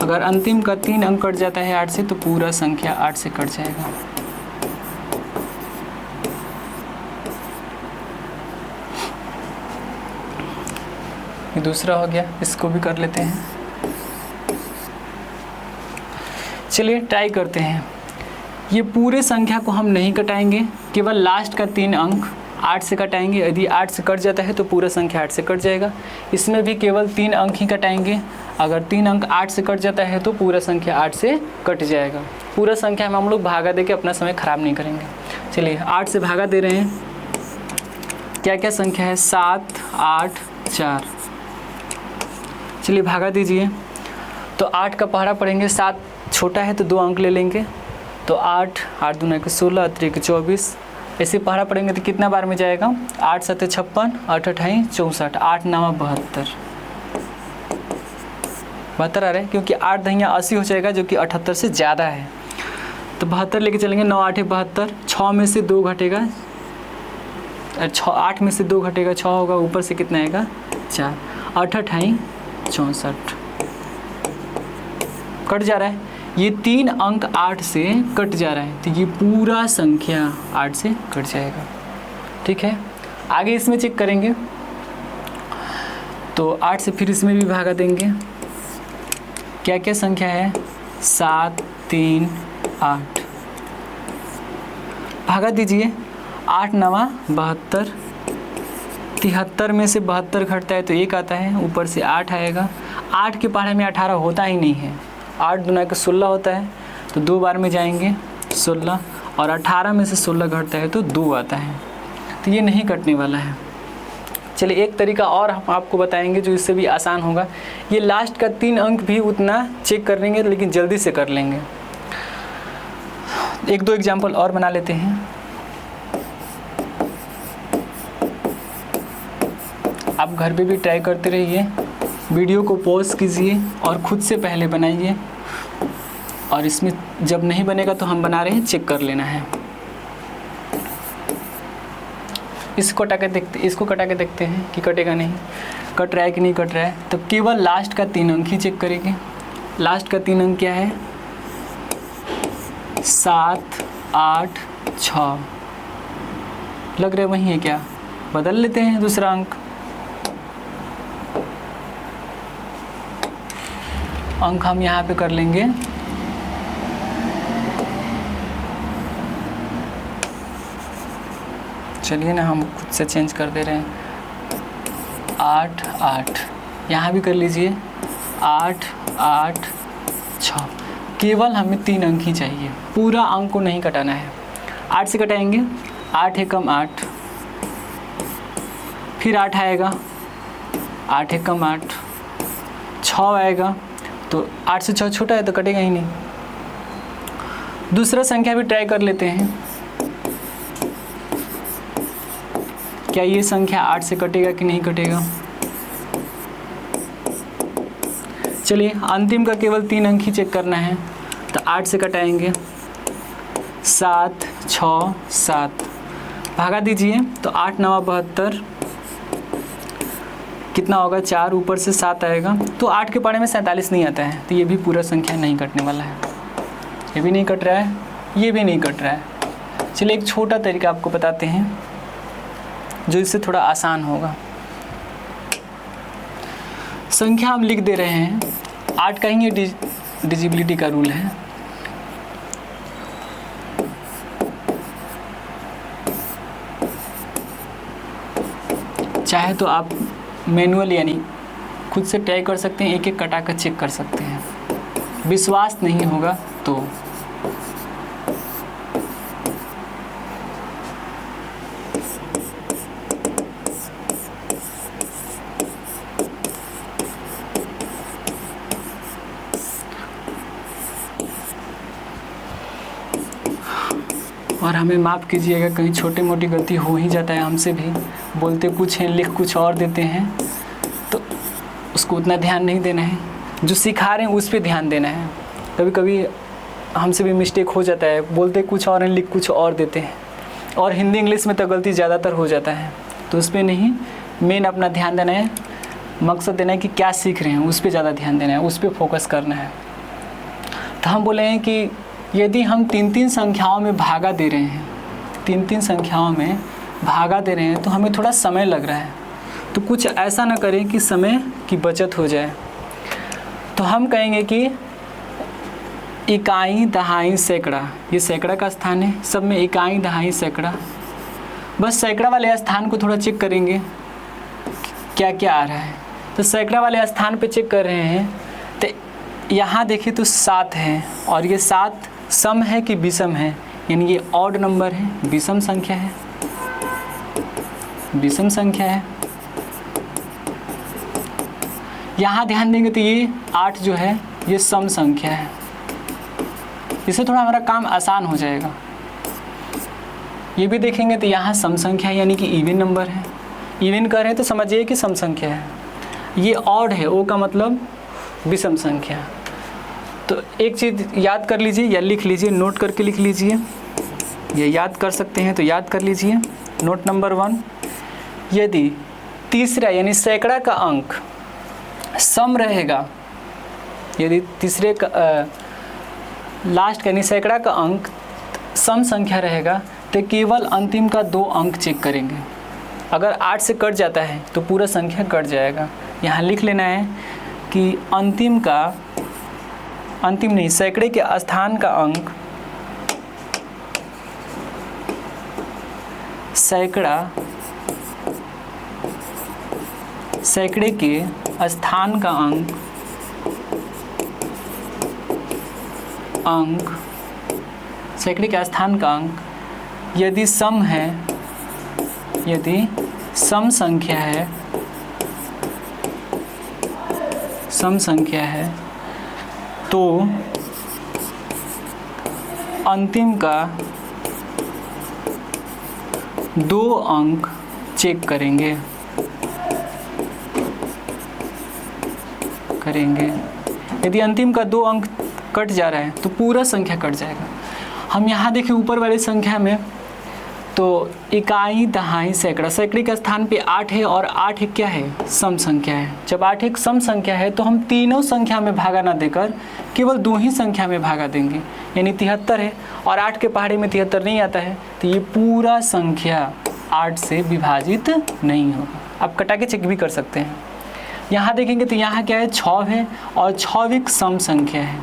अगर अंतिम का 3 अंक कट जाता है 8 से तो पूरा संख्या 8 से कट जाएगा। ये दूसरा हो गया, इसको भी कर लेते हैं। चलिए ट्राई करते हैं। ये पूरे संख्या को हम नहीं कटाएंगे, केवल लास्ट का 3 अंक 8 से कटाएंगे। यदि 8 से कट जाता है तो पूरा संख्या 8 से कट जाएगा। इसमें भी केवल 3 अंक ही कटाएंगे। अगर 3 अंक 8 से कट जाता है तो पूरा संख्या 8 से कट जाएगा। पूरा संख्या में हम लोग भागा दे के अपना समय ख़राब नहीं करेंगे। चलिए 8 से भागा दे रहे हैं। क्या क्या संख्या है? 7 8 4। चलिए भागा दीजिए। तो 8 का पहाड़ा पढ़ेंगे। 7 छोटा है तो 2 अंक ले लेंगे, तो 8 8 दूना के 16 3 24। ऐसे पहाड़ा पढ़ेंगे तो कितना बार में जाएगा? 8 7 56 8 28 64 8 9 72 72 आ रहा है, क्योंकि 8 दहिया 80 हो जाएगा जो कि 78 से ज़्यादा है। तो 72 लेके चलेंगे। 9 8 72। 6 में से 2 घटेगा, 8 में से 2 घटेगा, 6 होगा, ऊपर से कितना आएगा? 4 8 28 64। कट जा रहा है। ये 3 अंक 8 से कट जा रहा है, तो ये पूरा संख्या 8 से कट जाएगा। ठीक है, आगे इसमें चेक करेंगे। तो 8 से फिर इसमें भी भागा देंगे। क्या क्या संख्या है? 7, 3, 8। भागा दीजिए। 8 9 72। 73 में से 72 घटता है तो 1 आता है, ऊपर से 8 आएगा। 8 के पहाड़े में 18 होता ही नहीं है। 8 दूना के 16 होता है, तो 2 बार में जाएंगे 16, और 18 में से 16 घटता है तो 2 आता है। तो ये नहीं कटने वाला है। चलिए एक तरीका और हम आपको बताएंगे जो इससे भी आसान होगा। ये लास्ट का 3 अंक भी उतना चेक कर लेंगे, लेकिन जल्दी से कर लेंगे। 1-2 एग्जाम्पल और बना लेते हैं। आप घर पे भी ट्राई करते रहिए, वीडियो को पॉज कीजिए और खुद से पहले बनाइए, और इसमें जब नहीं बनेगा तो हम बना रहे हैं, चेक कर लेना है। इसको कटा के देखते हैं कि कटेगा नहीं, कट रहा है कि नहीं कट रहा है। तो केवल लास्ट का 3 अंक ही चेक करेंगे। लास्ट का 3 अंक क्या है? 7, 8, 6। लग रहा है वही है क्या? बदल लेते हैं दूसरा अंक। अंक हम यहाँ पे कर लेंगे खुद से चेंज कर दे रहे हैं। 8, 8 यहाँ भी कर लीजिए। 8, 8, 6। केवल हमें 3 अंक ही चाहिए, पूरा अंक को नहीं कटाना है। 8 से कटाएंगे, 8 है कम 8, फिर 8 आएगा, 8 है कम 8, 6 आएगा, तो 8 से 6 छोटा है तो कटेगा ही नहीं। दूसरा संख्या भी ट्राई कर लेते हैं। क्या ये संख्या 8 से कटेगा कि नहीं कटेगा? चलिए अंतिम का केवल 3 अंक ही चेक करना है। तो 8 से कटाएंगे, 7, 6, 7। भागा दीजिए तो 8 9 72। कितना होगा? 4, ऊपर से 7 आएगा। तो 8 के पहाड़े में 47 नहीं आता है, तो ये भी पूरा संख्या नहीं कटने वाला है। ये भी नहीं कट रहा है, ये भी नहीं कट रहा है। चलिए एक छोटा तरीका आपको बताते हैं जो इससे थोड़ा आसान होगा। संख्या हम लिख दे रहे हैं 8 का ही, ये डिजिबिलिटी का रूल है। चाहे तो आप मैनुअल यानी खुद से ट्राई कर सकते हैं, एक एक कटा कर चेक कर सकते हैं। विश्वास नहीं होगा तो और हमें माफ़ कीजिएगा, कहीं छोटी मोटी गलती हो ही जाता है हमसे भी। बोलते कुछ हैं, लिख कुछ और देते हैं, तो उसको उतना ध्यान नहीं देना है। जो सिखा रहे हैं उस पर ध्यान देना है। कभी कभी हमसे भी मिस्टेक हो जाता है, बोलते कुछ और हैं, लिख कुछ और देते हैं। और हिंदी इंग्लिश में तो गलती ज़्यादातर हो जाता है, तो उस पर नहीं, मेन अपना ध्यान देना है। मकसद देना है कि क्या सीख रहे हैं, उस पर ज़्यादा ध्यान देना है, उस पर फोकस करना है। तो हम बोले हैं कि यदि हम 3-3 संख्याओं में भागा दे रहे हैं, 3-3 संख्याओं में भागा दे रहे हैं, तो हमें थोड़ा समय लग रहा है। तो कुछ ऐसा ना करें कि समय की बचत हो जाए। तो हम कहेंगे कि इकाई, दहाई, सैकड़ा, ये सैकड़ा का स्थान है। सब में इकाई, दहाई, सैकड़ा। बस सैकड़ा वाले स्थान को थोड़ा चेक करेंगे क्या क्या आ रहा है। तो सैकड़ा वाले स्थान पे चेक कर रहे हैं, तो यहाँ देखिए तो 7 है, और ये 7 सम है कि विषम है, यानी ये ऑड नंबर है, विषम संख्या है, विषम संख्या है। यहाँ ध्यान देंगे तो ये 8 जो है ये सम संख्या है। इससे थोड़ा हमारा काम आसान हो जाएगा। ये भी देखेंगे तो यहाँ सम संख्या है, यानी कि इवन नंबर है। इवन कर रहे हैं तो समझिए कि सम संख्या है। ये ऑड है, ओ का मतलब विषम संख्या। तो एक चीज़ याद कर लीजिए या लिख लीजिए, नोट करके लिख लीजिए। ये याद कर सकते हैं तो याद कर लीजिए। नोट नंबर 1, यदि तीसरा यानी सैकड़ा का अंक सम रहेगा, यदि तीसरे का लास्ट का यानी सैकड़ा का अंक सम संख्या रहेगा, तो केवल अंतिम का 2 अंक चेक करेंगे। अगर 8 से कट जाता है तो पूरा संख्या कट जाएगा, यहाँ लिख लेना है कि सैकड़े के स्थान का अंक सैकड़े के स्थान का सैकड़े के स्थान का अंक यदि सम संख्या है तो अंतिम का 2 अंक चेक करेंगे। यदि अंतिम का 2 अंक कट जा रहा है तो पूरा संख्या कट जाएगा। हम यहाँ देखें ऊपर वाली संख्या में तो इकाई, दहाई, सैकड़ा, सैकड़े के स्थान पे 8 है और 8 एक क्या है, सम संख्या है। जब 8 एक सम संख्या है तो हम तीनों संख्या में भागा ना देकर केवल 2 ही संख्या में भागा देंगे, यानी 73 है और 8 के पहाड़े में 73 नहीं आता है तो ये पूरा संख्या 8 से विभाजित नहीं होगा। आप कटा के चेक भी कर सकते हैं। यहाँ देखेंगे तो यहाँ क्या है, 6 है और 6 एक सम संख्या है।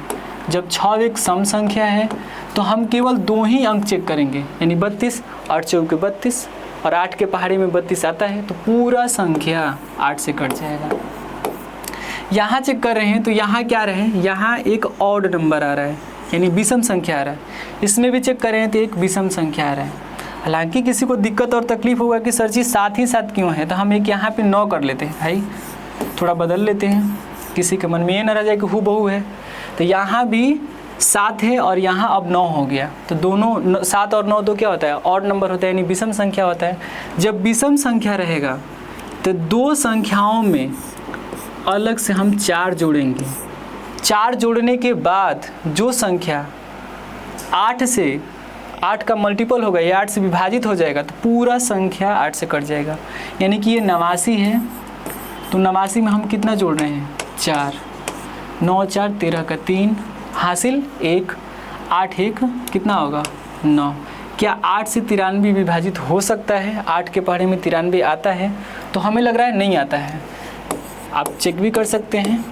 जब 6 एक सम संख्या है तो हम केवल 2 ही अंक चेक करेंगे, यानी 32 और 4 के 32 और 8 के पहाड़े में 32 आता है तो पूरा संख्या 8 से कट जाएगा। यहाँ चेक कर रहे हैं तो यहाँ क्या रहे, यहाँ एक ऑड नंबर आ रहा है, यानी विषम संख्या आ रहा है। इसमें भी चेक कर रहे हैं तो एक विषम संख्या आ रहा है। हालांकि किसी को दिक्कत और तकलीफ होगा कि सर जी साथ ही साथ क्यों है, तो हम एक यहाँ पे 9 कर लेते हैं। भाई थोड़ा बदल लेते हैं, किसी के मन में ये ना रह जाए कि हूबहू है। तो यहाँ भी 7 है और यहाँ अब 9 हो गया, तो दोनों 7 और 9 तो क्या होता है, ऑड नंबर होता है, यानी विषम संख्या होता है। जब विषम संख्या रहेगा तो 2 संख्याओं में अलग से हम 4 जोड़ेंगे। 4 जोड़ने के बाद जो संख्या 8 का मल्टीपल होगा, ये 8 से विभाजित हो जाएगा तो पूरा संख्या 8 से कट जाएगा। यानी कि ये 89 है तो 89 में हम कितना जोड़ रहे हैं, 4, 9 4 13 का 3 हासिल 1, 8 1 कितना होगा, 9। क्या 8 से 93 विभाजित हो सकता है? 8 के पहाड़े में 93 आता है तो हमें लग रहा है नहीं आता है। आप चेक भी कर सकते हैं।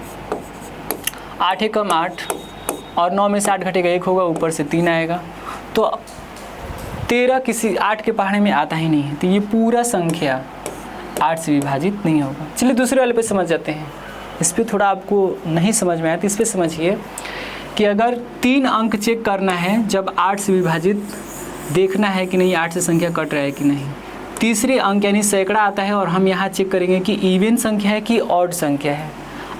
8 एक कम 8 और 9 में से 8 घटेगा 1 होगा, ऊपर से 3 आएगा, तो 13 किसी 8 के पहाड़े में आता ही नहीं है, तो ये पूरा संख्या 8 से विभाजित नहीं होगा। चलिए दूसरे वाले पे समझ जाते हैं। इस पर थोड़ा आपको नहीं समझ में आया तो इस पर समझिए कि अगर 3 अंक चेक करना है, जब 8 से विभाजित देखना है कि नहीं 8 से संख्या कट रहा है कि नहीं। तीसरे अंक यानी सैकड़ा आता है और हम यहाँ चेक करेंगे कि इवन संख्या है कि ऑड संख्या है।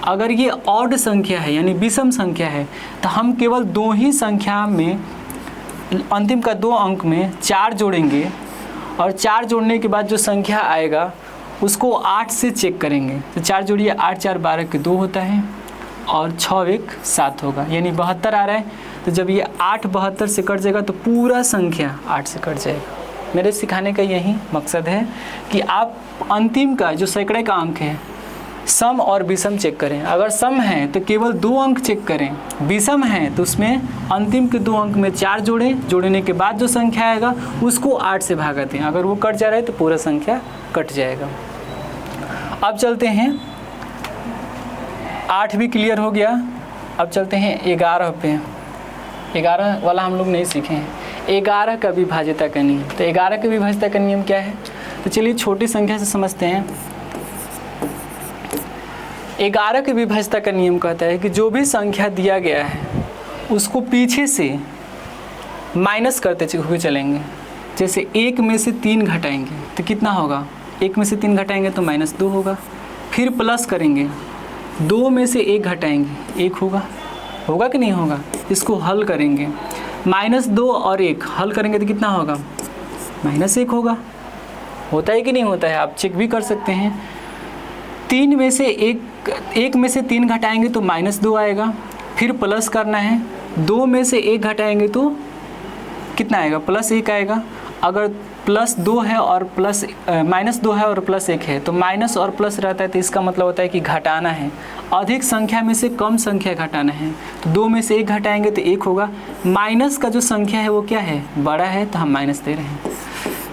अगर ये ऑड संख्या है यानी विषम संख्या है तो हम केवल 2 ही संख्या में अंतिम का 2 अंक में 4 जोड़ेंगे और 4 जोड़ने के बाद जो संख्या आएगा उसको 8 से चेक करेंगे। तो 4 जोड़िए, 8 4 12 के 2 होता है और 6 1 7 होगा, यानी 72 आ रहा है। तो जब ये 8 72 से कट जाएगा तो पूरा संख्या 8 से कट जाएगा। मेरे सिखाने का यही मकसद है कि आप अंतिम का जो सैकड़े का अंक है सम और विषम चेक करें। अगर सम है तो केवल 2 अंक चेक करें, विषम है तो उसमें अंतिम के 2 अंक में 4 जोड़ने के बाद जो संख्या आएगा उसको 8 से भागा दें। अगर वो कट जा रहा है तो पूरा संख्या कट जाएगा। अब चलते हैं, 8 भी क्लियर हो गया। अब चलते हैं 11 पे। 11 वाला हम लोग नहीं सीखे हैं। 11 का विभाज्यता का नियम। तो 11 का विभाज्यता का नियम क्या है, तो चलिए छोटी संख्या से समझते हैं। 11 के विभाज्यता का नियम कहता है कि जो भी संख्या दिया गया है उसको पीछे से माइनस करते हुए चलेंगे। जैसे 1 में से 3 घटाएंगे तो कितना होगा, 1 में से 3 घटाएंगे तो -2 होगा। फिर प्लस करेंगे, 2 में से 1 घटाएंगे 1 होगा कि नहीं होगा। इसको हल करेंगे, -2 और 1 हल करेंगे तो कितना होगा, -1 होगा। होता है कि नहीं होता है, आप चेक भी कर सकते हैं। 1 में से 3 घटाएंगे तो -2 आएगा। फिर प्लस करना है, 2 में से 1 घटाएंगे तो कितना आएगा, +1 आएगा। अगर +2 है और -2 है और +1 है तो माइनस और प्लस रहता है, तो इसका मतलब होता है कि घटाना है, अधिक संख्या में से कम संख्या घटाना है। तो 2 में से 1 घटाएंगे तो 1 होगा। माइनस का जो संख्या है वो क्या है, बड़ा है, तो हम माइनस दे रहे हैं।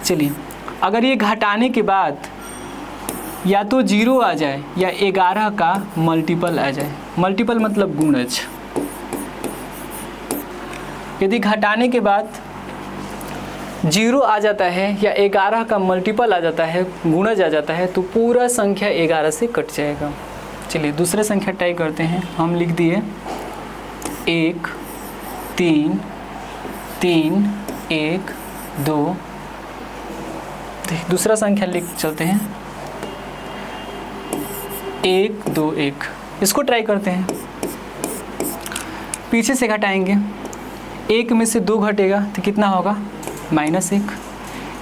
चलिए, अगर ये घटाने के बाद या तो 0 आ जाए या 11 का मल्टीपल आ जाए। मल्टीपल मतलब गुणज। यदि घटाने के बाद 0 आ जाता है या 11 का मल्टीपल आ जाता है, गुणज आ जाता है, तो पूरा संख्या 11 से कट जाएगा। चलिए दूसरे संख्या ट्राई करते हैं। हम लिख दिए 1 3 3 1 2। दूसरा संख्या लिख चलते हैं 1 2 1। इसको ट्राई करते हैं। पीछे से घटाएंगे, 1 में से 2 घटेगा तो कितना होगा? -1।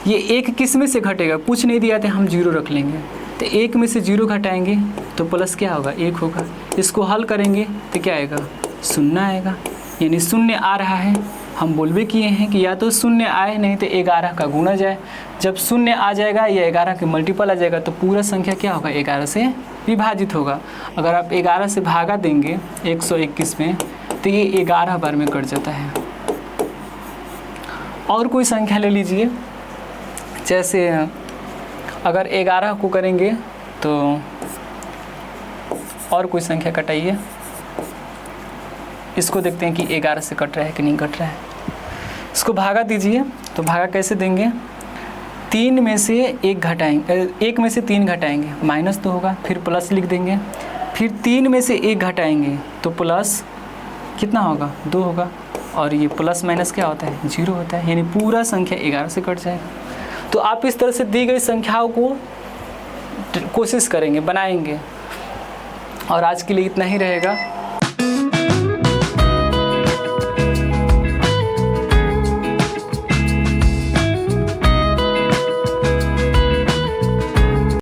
ये 1 किस में से घटेगा? पूछ नहीं दिया था, हम 0 रख लेंगे। तो 1 में से 0 घटाएंगे तो प्लस क्या होगा? 1 होगा। इसको हल करेंगे तो क्या आएगा? 0 आएगा। यानी 0 आ रहा है। हम बोलबे किए हैं कि या तो 0 आए, नहीं तो 11 का गुणज आए। जब 0 आ जाएगा या 11 के मल्टीपल आ जाएगा तो पूरा संख्या क्या होगा? 11 से विभाजित होगा। अगर आप 11 से भागा देंगे 121 में तो ये 11 बार में कट जाता है। और कोई संख्या ले लीजिए, जैसे अगर 11 को करेंगे तो और कोई संख्या कटाइए। इसको देखते हैं कि 11 से कट रहा है कि नहीं कट रहा है। इसको भागा दीजिए। तो भागा कैसे देंगे? 3 में से 1 घटाएंगे, 1 में से 3 घटाएंगे, माइनस तो होगा, फिर प्लस लिख देंगे। फिर 3 में से 1 घटाएंगे तो प्लस कितना होगा? 2 होगा। और ये प्लस माइनस क्या होता है? 0 होता है। यानी पूरा संख्या 11 से कट जाएगा। तो आप इस तरह से दी गई संख्याओं को कोशिश करेंगे, बनाएंगे। और आज के लिए इतना ही रहेगा।